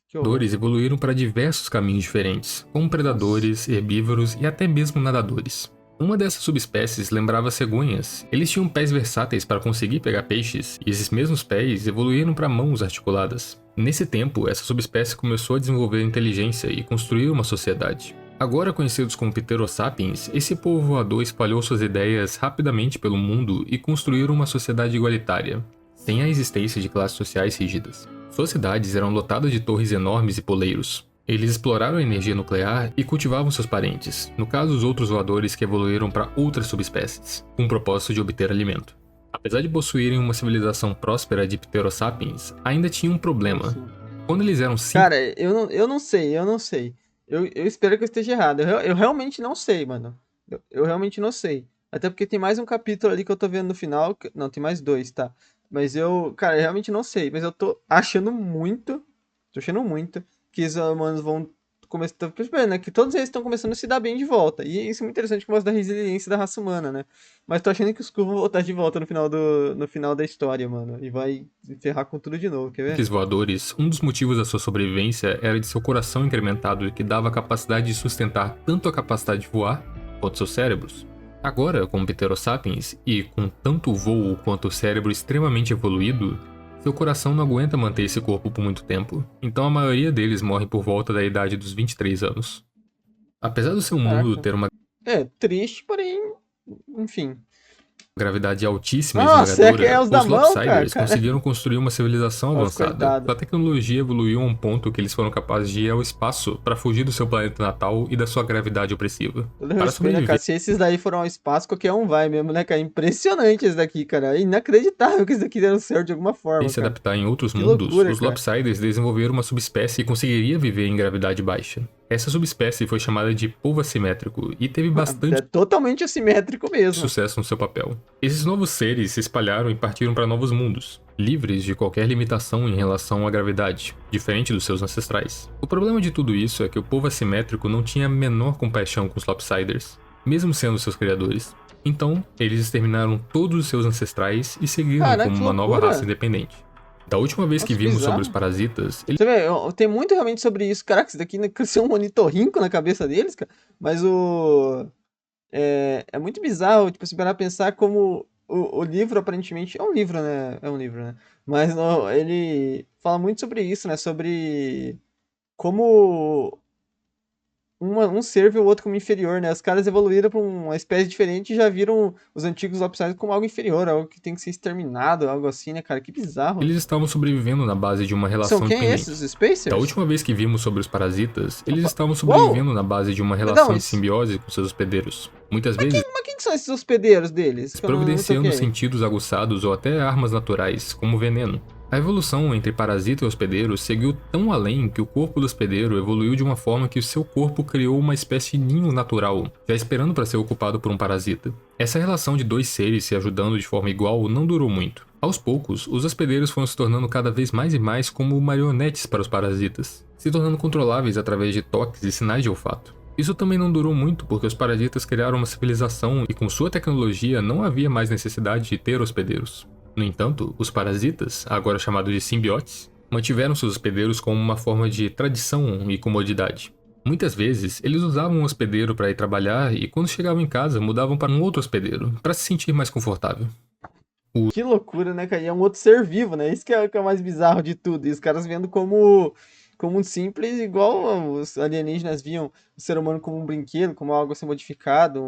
que horror. Predadores evoluíram para diversos caminhos diferentes, como Nossa. predadores, herbívoros e até mesmo nadadores. Uma dessas subespécies lembrava cegonhas. Eles tinham pés versáteis para conseguir pegar peixes, e esses mesmos pés evoluíram para mãos articuladas. Nesse tempo, essa subespécie começou a desenvolver inteligência e construir uma sociedade. Agora conhecidos como Pterosapiens, esse povo voador espalhou suas ideias rapidamente pelo mundo e construíram uma sociedade igualitária, sem a existência de classes sociais rígidas. Suas cidades eram lotadas de torres enormes e poleiros. Eles exploraram a energia nuclear e cultivavam seus parentes, no caso os outros voadores que evoluíram para outras subespécies, com o propósito de obter alimento. Apesar de possuírem uma civilização próspera de Pterosapiens, ainda tinha um problema. Sim. Quando eles eram Cara, eu não sei, eu não sei. Eu espero que eu esteja errado. Eu realmente não sei, mano. Eu realmente não sei. Até porque tem mais um capítulo ali que eu tô vendo no final. Não, tem mais dois, tá? Mas cara, eu realmente não sei. Mas eu tô achando muito. Tô achando muito que os humanos vão começar. Tô percebendo, né? Que todos eles estão começando a se dar bem de volta. E isso é muito interessante por causa da resiliência da raça humana, né? Mas tô achando que os Kree vão voltar de volta no final da história, mano. E vai se ferrar com tudo de novo, quer ver? simples voadores, um dos motivos da sua sobrevivência era de seu coração incrementado que dava a capacidade de sustentar tanto a capacidade de voar quanto seus cérebros. Agora, como Pterosapiens e com tanto o voo quanto o cérebro extremamente evoluído, seu coração não aguenta manter esse corpo por muito tempo, então a maioria deles morre por volta da idade dos 23 anos. Apesar do seu mundo Caraca. ter uma É, triste, porém, enfim. gravidade altíssima e Nossa, é esmagadora, os da os mão, cara, Lopsiders cara. conseguiram construir uma civilização Nossa, avançada. coitado. Sua tecnologia evoluiu a um ponto que eles foram capazes de ir ao espaço para fugir do seu planeta natal e da sua gravidade opressiva. Todo Para respeito, né, cara? sobreviver Se esses daí foram ao espaço, qualquer um vai mesmo, né, cara? Impressionante esse daqui, cara. É inacreditável que esse daqui deram certo de alguma e forma, se cara. adaptar em outros Que mundos, loucura, os cara. Lopsiders desenvolveram uma subespécie que conseguiria viver em gravidade baixa. Essa subespécie foi chamada de polvo assimétrico e teve É bastante totalmente assimétrico mesmo. sucesso no seu papel. Esses novos seres se espalharam e partiram para novos mundos, livres de qualquer limitação em relação à gravidade, diferente dos seus ancestrais. O problema de tudo isso é que o povo assimétrico não tinha a menor compaixão com os Lopsiders, mesmo sendo seus criadores. Então, eles exterminaram todos os seus ancestrais e seguiram Caraca, como que uma nova raça loucura. independente. Da última vez que Nossa, que vimos sobre os bizarro. parasitas, eles Você vê, tem muito realmente sobre isso. Caraca, isso daqui cresceu um ornitorrinco na cabeça deles, cara. Mas é muito bizarro, tipo, se parar pra pensar como o livro, aparentemente, é um livro, né? É um livro, né? Mas ele fala muito sobre isso, né? Sobre como um ser vê o outro como inferior, né? Os caras evoluíram pra uma espécie diferente e já viram os antigos Lopsiders como algo inferior, algo que tem que ser exterminado, algo assim, né, cara? Que bizarro. eles estavam sobrevivendo na base de uma São relação quem esses? dependente. Os Da Spacers? última vez que vimos sobre os parasitas, eles Opa. estavam Uou! sobrevivendo na base de uma Perdão, relação de simbiose com seus hospedeiros. Muitas vezes, mas quem que são esses hospedeiros deles? Que eu não providenciando toquei. sentidos aguçados ou até armas naturais, como veneno. A evolução entre parasita e hospedeiro seguiu tão além que o corpo do hospedeiro evoluiu de uma forma que o seu corpo criou uma espécie de ninho natural, já esperando para ser ocupado por um parasita. Essa relação de dois seres se ajudando de forma igual não durou muito. Aos poucos, os hospedeiros foram se tornando cada vez mais e mais como marionetes para os parasitas, se tornando controláveis através de toques e sinais de olfato. Isso também não durou muito porque os parasitas criaram uma civilização e com sua tecnologia não havia mais necessidade de ter hospedeiros. No entanto, os parasitas, agora chamados de simbiotes, mantiveram seus hospedeiros como uma forma de tradição e comodidade. Muitas vezes, eles usavam um hospedeiro para ir trabalhar e quando chegavam em casa mudavam para um outro hospedeiro, para se sentir mais confortável. Que loucura, né, cara? E é um outro ser vivo, né? Isso que é o mais bizarro de tudo. E os caras vendo como um simples, igual os alienígenas viam o ser humano como um brinquedo, como algo a ser modificado,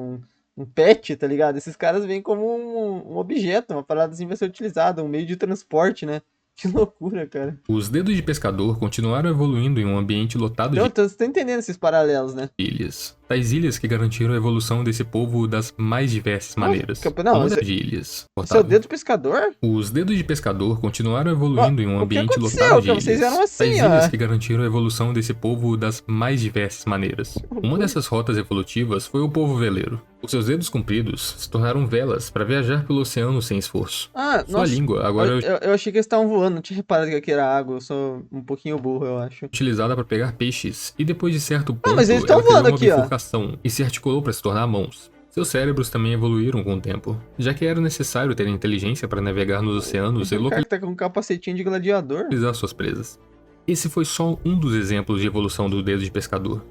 um pet, tá ligado? Esses caras veem como um objeto, uma parada assim vai ser utilizada, um meio de transporte, né? Que loucura, cara. Os dedos de pescador continuaram evoluindo em um ambiente lotado de Então, você tá entendendo esses paralelos, né? ilhas. Tais ilhas que garantiram a evolução desse povo das mais diversas Nossa, maneiras. não, Uma das de ilhas. esse é o Portável. dedo do pescador? Os dedos de pescador continuaram Ó, evoluindo em um o que ambiente lotado aconteceu, de cara? Vocês eram ilhas. assim, Tais ó. ilhas que garantiram a evolução desse povo das mais diversas maneiras. Uma dessas rotas evolutivas foi o povo veleiro. Os seus dedos compridos se tornaram velas para viajar pelo oceano sem esforço. Ah, Sua nossa. língua Eu, agora é eu achei que eles estavam voando, não tinha reparado que aqui era água. Eu sou um pouquinho burro, eu acho. utilizada para pegar peixes, e depois de certo Ah, mas ponto eles estão ela criou voando uma aqui, ó. bifurcação e se articulou para se tornar mãos. Seus cérebros também evoluíram com o tempo, já que era necessário ter inteligência para navegar nos oceanos e Um cara que tá com um capacetinho de gladiador. localizar suas presas. Esse foi só um dos exemplos de evolução do dedo de pescador.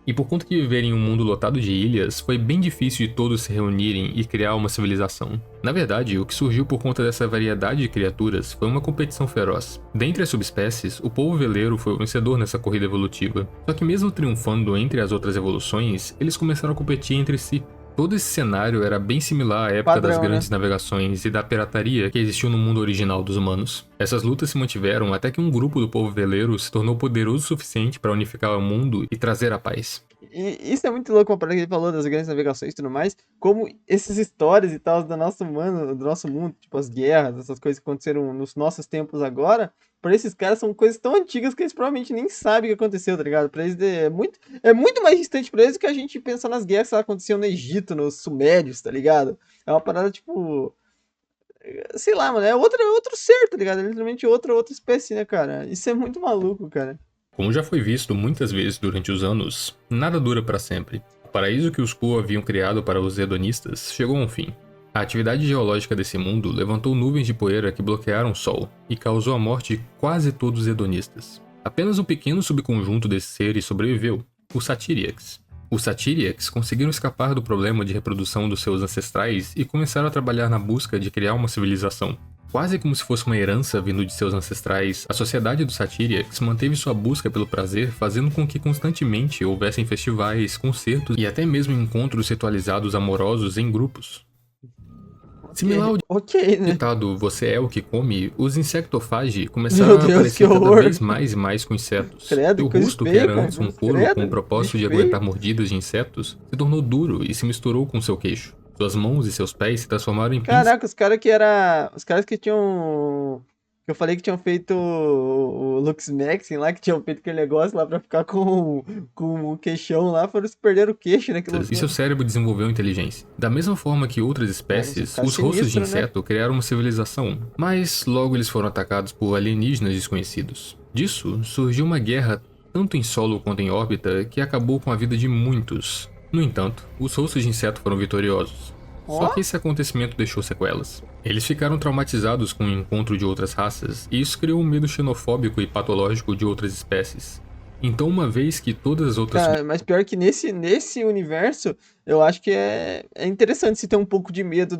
E por conta de viver em um mundo lotado de ilhas, foi bem difícil de todos se reunirem e criar uma civilização. Na verdade, o que surgiu por conta dessa variedade de criaturas foi uma competição feroz. Dentre as subespécies, o povo veleiro foi o vencedor nessa corrida evolutiva. Só que mesmo triunfando entre as outras evoluções, eles começaram a competir entre si. Todo esse cenário era bem similar à época das Padrão, grandes navegações e da pirataria que existiu no mundo original dos humanos. Essas lutas se mantiveram até que um grupo do povo veleiro se tornou poderoso o suficiente para unificar o mundo e trazer a paz. E isso é muito louco, uma parada que ele falou das grandes navegações e tudo mais, como essas histórias e tal do nosso mundo, tipo as guerras, essas coisas que aconteceram nos nossos tempos agora, pra esses caras são coisas tão antigas que eles provavelmente nem sabem o que aconteceu, tá ligado? Pra eles é muito mais distante pra eles do que a gente pensa nas guerras que aconteciam no Egito, nos Sumérios, tá ligado? É uma parada tipo, sei lá, mano, é outro ser, tá ligado? É literalmente outra espécie, né, cara? Isso é muito maluco, cara. Como já foi visto muitas vezes durante os anos, nada dura para sempre. O paraíso que os Ku haviam criado para os hedonistas chegou a um fim. A atividade geológica desse mundo levantou nuvens de poeira que bloquearam o Sol e causou a morte de quase todos os hedonistas. Apenas um pequeno subconjunto desses seres sobreviveu, os Satyriaks. Os Satyriaks conseguiram escapar do problema de reprodução dos seus ancestrais e começaram a trabalhar na busca de criar uma civilização. Quase como se fosse uma herança vindo de seus ancestrais, a sociedade dos Satyriaks manteve sua busca pelo prazer, fazendo com que constantemente houvessem festivais, concertos e até mesmo encontros ritualizados amorosos em grupos. Similar ao Ok, né? ditado "você é o que come", os insectofagi começaram Meu a Deus, aparecer que cada horror. vez mais e mais com insetos. Credo, Seu que coisa rosto, que feia, era cara. antes um couro Credo, com o propósito de bicho aguentar feio. mordidas de insetos, se tornou duro e se misturou com seu queixo. Suas mãos e seus pés se transformaram em pinças Caraca, os caras que tinham, que eu falei que tinham feito o Lux Maxim lá, que tinham feito aquele negócio lá pra ficar com o queixão lá, foram se perderam o queixo, né? Que e seu loucura. cérebro desenvolveu inteligência. Da mesma forma que outras Cara, esses espécies, caras os rostos de sinistros, né? inseto criaram uma civilização, mas logo eles foram atacados por alienígenas desconhecidos. Disso surgiu uma guerra tanto em solo quanto em órbita que acabou com a vida de muitos. No entanto, os rostos de inseto foram vitoriosos. Só Ó, que esse acontecimento deixou sequelas. Eles ficaram traumatizados com o encontro de outras raças, e isso criou um medo xenofóbico e patológico de outras espécies. Então, uma vez que todas as outras cara, mas pior que nesse universo, eu acho que é interessante se ter um pouco de medo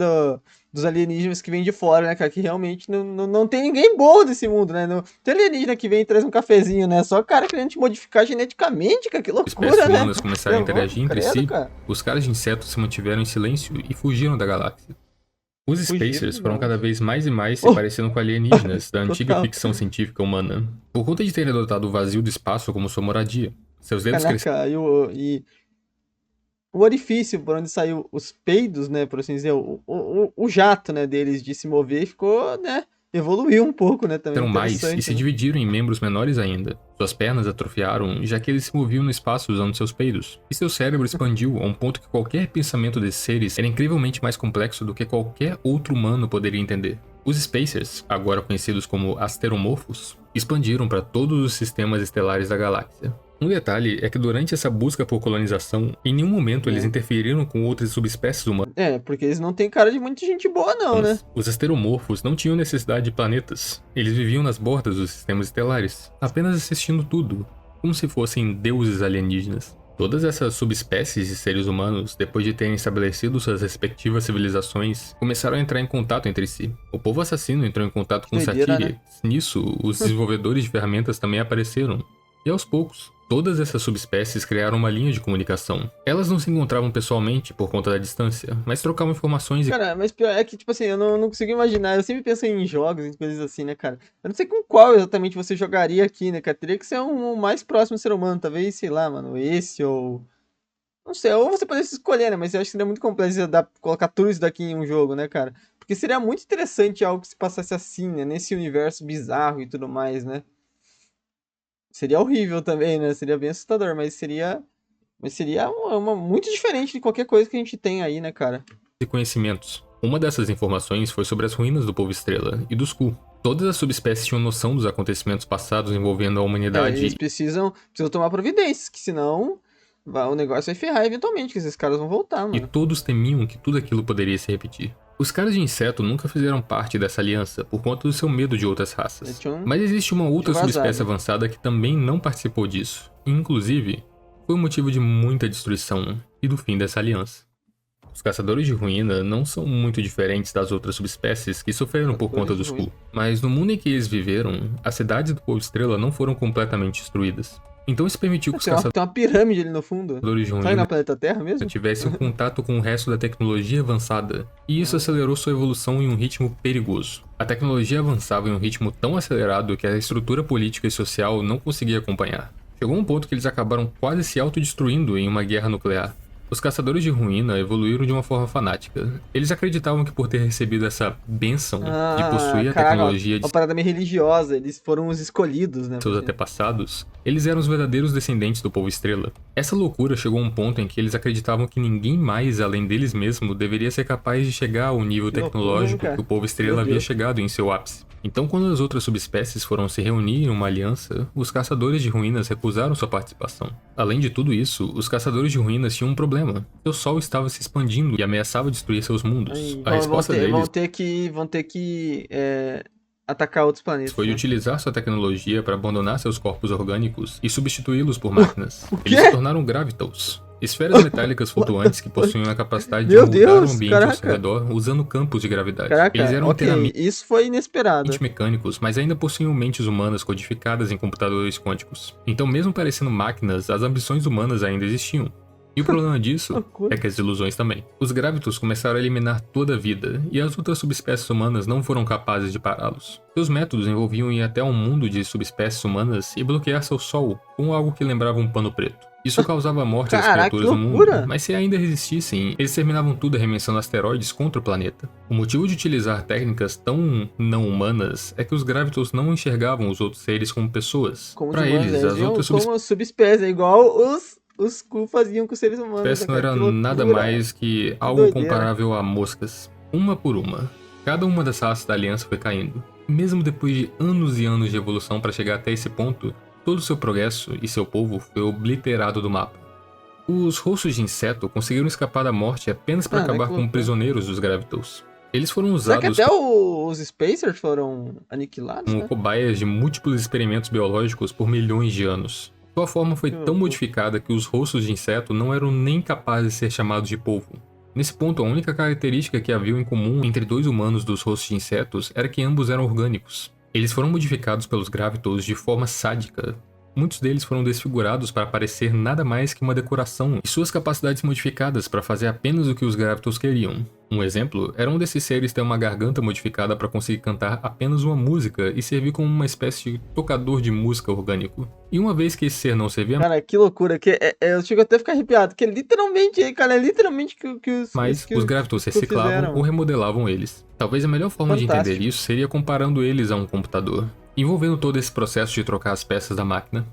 dos alienígenas que vêm de fora, né, cara? Que realmente não tem ninguém bom nesse mundo, né? Não tem alienígena que vem e traz um cafezinho, né? Só cara querendo te modificar geneticamente, cara. Que espécies loucura, né? humanas começaram a interagir entre Credo, si, cara. os caras de insetos se mantiveram em silêncio e fugiram da galáxia. Os Fugiram Spacers de foram cada galáxia. vez mais e mais se Oh, parecendo com alienígenas da antiga total. ficção científica humana, por conta de terem adotado o vazio do espaço como sua moradia. Seus dedos cresceram Caraca, o orifício por onde saiu os peidos, né, por assim dizer, o jato, né, deles de se mover ficou, né, evoluiu um pouco, né, também mais e interessante, se né. dividiram em membros menores ainda. Suas pernas atrofiaram, já que eles se moviam no espaço usando seus peidos, e seu cérebro expandiu a um ponto que qualquer pensamento desses seres era incrivelmente mais complexo do que qualquer outro humano poderia entender. Os Spacers, agora conhecidos como asteromorfos, expandiram para todos os sistemas estelares da galáxia. Um detalhe é que durante essa busca por colonização, em nenhum momento eles É. interferiram com outras subespécies humanas. É, porque eles não têm cara de muita gente boa não, né. Os asteromorfos não tinham necessidade de planetas. Eles viviam nas bordas dos sistemas estelares, apenas assistindo tudo, como se fossem deuses alienígenas. Todas essas subespécies de seres humanos, depois de terem estabelecido suas respectivas civilizações, começaram a entrar em contato entre si. O povo assassino entrou em contato com os Doideira, né. Satyriaks. Nisso, os desenvolvedores de ferramentas também apareceram. E aos poucos, todas essas subespécies criaram uma linha de comunicação. Elas não se encontravam pessoalmente por conta da distância, mas trocavam informações e Cara, mas pior é que, tipo assim, eu não consigo imaginar, eu sempre penso em jogos e coisas assim, né, cara. Eu não sei com qual exatamente você jogaria aqui, né, cara. Teria que ser um mais próximo ao ser humano, talvez, sei lá, mano, esse ou... Não sei, ou você poderia escolher, né, mas eu acho que seria muito complexo colocar tudo isso daqui em um jogo, né, cara. Porque seria muito interessante algo que se passasse assim, né, nesse universo bizarro e tudo mais, né. Seria horrível também, né, seria bem assustador, mas seria muito diferente de qualquer coisa que a gente tem aí, né, cara. conhecimentos. Uma dessas informações foi sobre as ruínas do povo estrela e dos Ku. Todas as subespécies tinham noção dos acontecimentos passados envolvendo a É, eles humanidade precisam tomar providências, que senão O negócio vai ferrar eventualmente, que esses caras vão voltar, E mano. todos temiam que tudo aquilo poderia se repetir. Os caras de inseto nunca fizeram parte dessa aliança por conta do seu medo de outras raças. Mas existe uma outra subespécie avançada que também não participou disso. E, inclusive, foi o motivo de muita destruição e do fim dessa aliança. Os caçadores de ruína não são muito diferentes das outras subespécies que sofreram por conta do Skrull. Mas no mundo em que eles viveram, as cidades do Povo Estrela não foram completamente destruídas. Então isso permitiu que os caçadores Tem uma pirâmide ali no fundo. de ruína Sai na planeta Terra mesmo? tivessem um contato com o resto da tecnologia avançada, e isso acelerou sua evolução em um ritmo perigoso. A tecnologia avançava em um ritmo tão acelerado que a estrutura política e social não conseguia acompanhar. Chegou um ponto que eles acabaram quase se autodestruindo em uma guerra nuclear. Os caçadores de ruína evoluíram de uma forma fanática. Eles acreditavam que por ter recebido essa bênção de possuir a tecnologia de uma parada meio religiosa, eles foram os escolhidos, né? seus antepassados, eles eram os verdadeiros descendentes do Povo Estrela. Essa loucura chegou a um ponto em que eles acreditavam que ninguém mais, além deles mesmos, deveria ser capaz de chegar ao nível tecnológico que o Povo Estrela havia chegado em seu ápice. Então, quando as outras subespécies foram se reunir em uma aliança, os caçadores de ruínas recusaram sua participação. Além de tudo isso, os caçadores de ruínas tinham um problema. Seu sol estava se expandindo e ameaçava destruir seus mundos. A resposta deles vão ter que atacar outros planetas. Foi de utilizar sua tecnologia para abandonar seus corpos orgânicos e substituí-los por máquinas. Eles se tornaram Gravitals. Esferas metálicas flutuantes que possuíam a capacidade de mudar o ambiente ao seu redor usando campos de gravidade. Eles eram inteiramente isso foi inesperado. Mecânicos, mas ainda possuíam mentes humanas codificadas em computadores quânticos. Então, mesmo parecendo máquinas, as ambições humanas ainda existiam. E o problema disso é que as ilusões também. Os Gravitals começaram a eliminar toda a vida, e as outras subespécies humanas não foram capazes de pará-los. Seus métodos envolviam ir até um mundo de subespécies humanas e bloquear seu sol com algo que lembrava um pano preto. Isso causava morte às criaturas do mundo, mas se ainda resistissem, eles terminavam tudo arremessando asteroides contra o planeta. O motivo de utilizar técnicas tão não humanas é que os Gravitals não enxergavam os outros seres como pessoas. Para eles, as outras subespécies é igual os Skrull faziam com os seres humanos. Espécies não era nada mais que algo comparável a moscas, uma por uma. Cada uma das raças da aliança foi caindo. Mesmo depois de anos e anos de evolução para chegar até esse ponto, todo o seu progresso e seu povo foi obliterado do mapa. Os rostos de inseto conseguiram escapar da morte apenas para acabar como prisioneiros dos Gravitals. Eles foram usados que até os Spacers foram aniquilados, como cobaias de múltiplos experimentos biológicos por milhões de anos. Sua forma foi tão modificada que os rostos de inseto não eram nem capazes de ser chamados de polvo. Nesse ponto, a única característica que havia em comum entre dois humanos dos rostos de insetos era que ambos eram orgânicos. Eles foram modificados pelos Gravitals de forma sádica. Muitos deles foram desfigurados para parecer nada mais que uma decoração e suas capacidades modificadas para fazer apenas o que os Gravitals queriam. Um exemplo era um desses seres ter uma garganta modificada para conseguir cantar apenas uma música e servir como uma espécie de tocador de música orgânico. E uma vez que esse ser não servia... Cara, que loucura, eu chego até a ficar arrepiado, que é literalmente que os... Mas os Gravitals reciclavam ou remodelavam eles. Talvez a melhor forma de entender isso seria comparando eles a um computador, envolvendo todo esse processo de trocar as peças da máquina.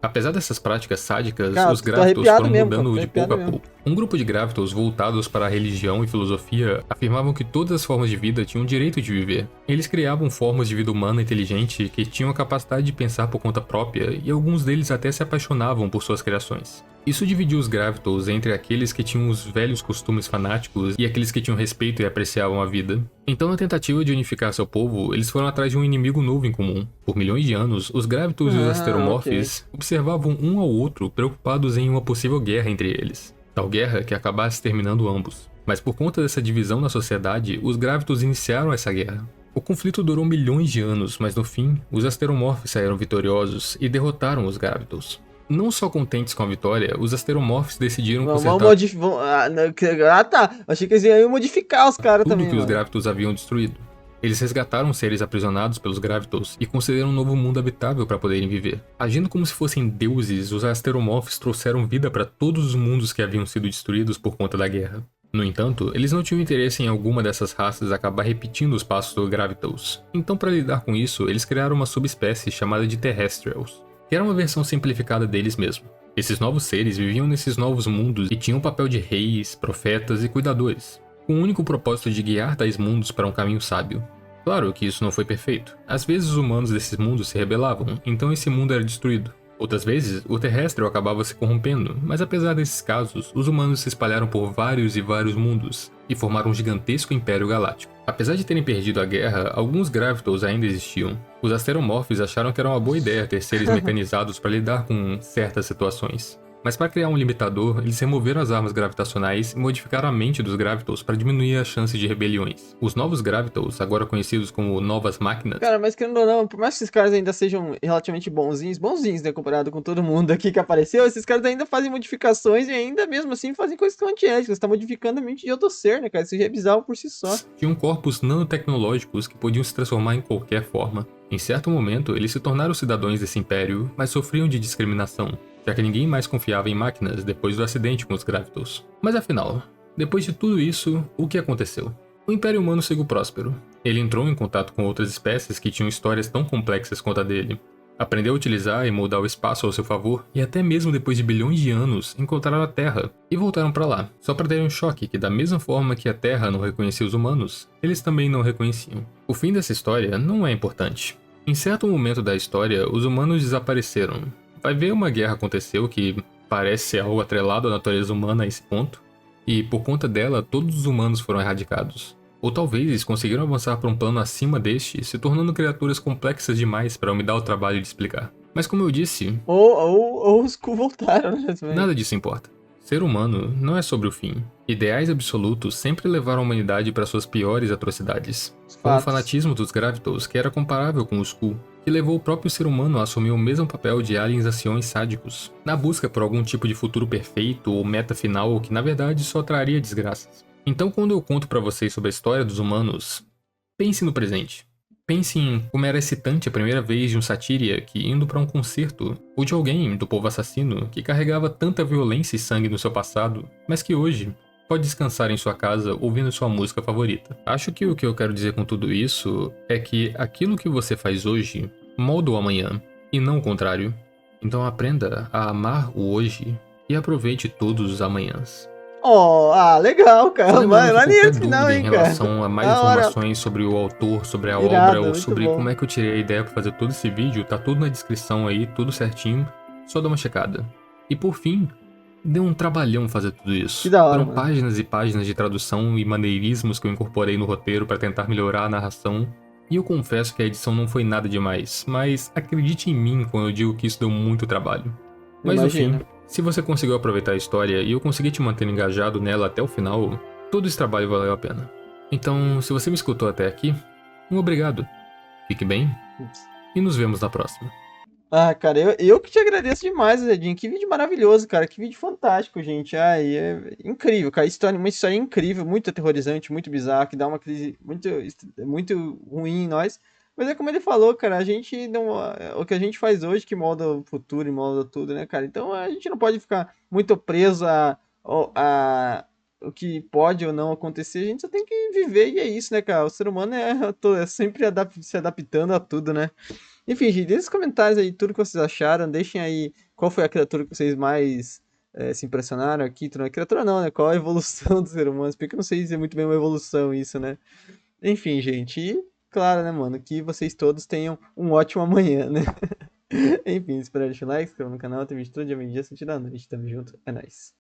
Apesar dessas práticas sádicas, os Gravitals foram mudando de pouco a pouco. Um grupo de Gravitals voltados para a religião e filosofia afirmavam que todas as formas de vida tinham o direito de viver. Eles criavam formas de vida humana inteligente que tinham a capacidade de pensar por conta própria, e alguns deles até se apaixonavam por suas criações. Isso dividiu os Gravitals entre aqueles que tinham os velhos costumes fanáticos e aqueles que tinham respeito e apreciavam a vida. Então, na tentativa de unificar seu povo, eles foram atrás de um inimigo novo em comum. Por milhões de anos, os Gravitals e os Asteromorphs observavam um ao outro preocupados em uma possível guerra entre eles. Tal guerra que acabasse terminando ambos. Mas por conta dessa divisão na sociedade, os Gravitals iniciaram essa guerra. O conflito durou milhões de anos, mas no fim, os Asteromorphs saíram vitoriosos e derrotaram os Gravitals. Não só contentes com a vitória, os Asteromorphs decidiram consertar... Achei que eles iam modificar os caras também. Tudo que os Gravitals haviam destruído. Eles resgataram seres aprisionados pelos Gravitals e concederam um novo mundo habitável para poderem viver. Agindo como se fossem deuses, os Asteromorphs trouxeram vida para todos os mundos que haviam sido destruídos por conta da guerra. No entanto, eles não tinham interesse em alguma dessas raças acabar repetindo os passos dos Gravitals. Então, para lidar com isso, eles criaram uma subespécie chamada de Terrestrials, que era uma versão simplificada deles mesmos. Esses novos seres viviam nesses novos mundos e tinham o papel de reis, profetas e cuidadores, com o único propósito de guiar tais mundos para um caminho sábio. Claro que isso não foi perfeito. Às vezes os humanos desses mundos se rebelavam, então esse mundo era destruído. Outras vezes, o terrestre acabava se corrompendo, mas apesar desses casos, os humanos se espalharam por vários e vários mundos e formaram um gigantesco império galáctico. Apesar de terem perdido a guerra, alguns Gravitals ainda existiam. Os Asteromorphs acharam que era uma boa ideia ter seres mecanizados para lidar com certas situações. Mas para criar um limitador, eles removeram as armas gravitacionais e modificaram a mente dos Gravitals para diminuir a chance de rebeliões. Os novos Gravitals, agora conhecidos como Novas Máquinas, Cara, mas querendo ou não, por mais que esses caras ainda sejam relativamente bonzinhos, né, comparado com todo mundo aqui que apareceu, esses caras ainda fazem modificações e ainda mesmo assim fazem coisas que são antiéticas, tá modificando a mente de outro ser, né, cara, isso já é bizarro por si só. tinham corpos nanotecnológicos que podiam se transformar em qualquer forma. Em certo momento, eles se tornaram cidadãos desse império, mas sofriam de discriminação, já que ninguém mais confiava em máquinas depois do acidente com os Gravitals. Mas afinal, depois de tudo isso, o que aconteceu? O Império Humano seguiu próspero. Ele entrou em contato com outras espécies que tinham histórias tão complexas quanto a dele. Aprendeu a utilizar e moldar o espaço ao seu favor, e até mesmo depois de bilhões de anos, encontraram a Terra e voltaram para lá, só para terem um choque que, da mesma forma que a Terra não reconhecia os humanos, eles também não reconheciam. O fim dessa história não é importante. Em certo momento da história, os humanos desapareceram. Vai ver, uma guerra aconteceu que parece ser algo atrelado à natureza humana a esse ponto, e por conta dela, todos os humanos foram erradicados. Ou talvez eles conseguiram avançar para um plano acima deste, se tornando criaturas complexas demais para eu me dar o trabalho de explicar. Mas como eu disse, Ou os Ku voltaram, né, também. nada disso importa. Ser humano não é sobre o fim. Ideais absolutos sempre levaram a humanidade para suas piores atrocidades. Como o Fatos. fanatismo dos Gravitals, que era comparável com os Ku, que levou o próprio ser humano a assumir o mesmo papel de aliens anciões sádicos, na busca por algum tipo de futuro perfeito ou meta final que na verdade só traria desgraças. Então, quando eu conto pra vocês sobre a história dos humanos, pense no presente. Pense em como era excitante a primeira vez de um Satyriak indo pra um concerto, ou de alguém do povo assassino que carregava tanta violência e sangue no seu passado, mas que hoje pode descansar em sua casa ouvindo sua música favorita. Acho que o que eu quero dizer com tudo isso é que aquilo que você faz hoje molda o amanhã, e não o contrário. Então aprenda a amar o hoje e aproveite todos os amanhãs. Legal, cara. Só lembrando que Maneiro qualquer esse final, dúvida em hein, cara. relação a mais Da hora. informações sobre o autor, sobre a obra Irado, ou muito sobre bom. como é que eu tirei a ideia pra fazer todo esse vídeo, tá tudo na descrição aí, tudo certinho, só dá uma checada. E por fim, deu um trabalhão fazer tudo isso. Que da hora, Foram mano. páginas e páginas de tradução e maneirismos que eu incorporei no roteiro pra tentar melhorar a narração, e eu confesso que a edição não foi nada demais, mas acredite em mim quando eu digo que isso deu muito trabalho. Mas no fim, Imagina. se você conseguiu aproveitar a história e eu consegui te manter engajado nela até o final, todo esse trabalho valeu a pena. Então, se você me escutou até aqui, um obrigado. Fique bem e nos vemos na próxima. Cara, eu que te agradeço demais, Zedinho. Que vídeo maravilhoso, cara. Que vídeo fantástico, gente. Ai, é incrível, cara. Uma história incrível, muito aterrorizante, muito bizarra, que dá uma crise muito ruim em nós. Mas é como ele falou, cara, a gente não. O que a gente faz hoje que molda o futuro e molda tudo, né, cara? Então a gente não pode ficar muito preso a o que pode ou não acontecer. A gente só tem que viver e é isso, né, cara? O ser humano é sempre se adaptando a tudo, né? Enfim, gente, deixe nos comentários aí tudo que vocês acharam. Deixem aí qual foi a criatura que vocês mais se impressionaram aqui. Criatura não, né? Qual a evolução do ser humano? Porque eu não sei se é muito bem uma evolução isso, né? Enfim, gente. E, claro, né, mano? Que vocês todos tenham um ótimo amanhã, né? Enfim, espero deixar o like, se inscreva no canal. Tem vídeo todo dia, meio-dia, 7 da noite. Tamo junto. É nóis.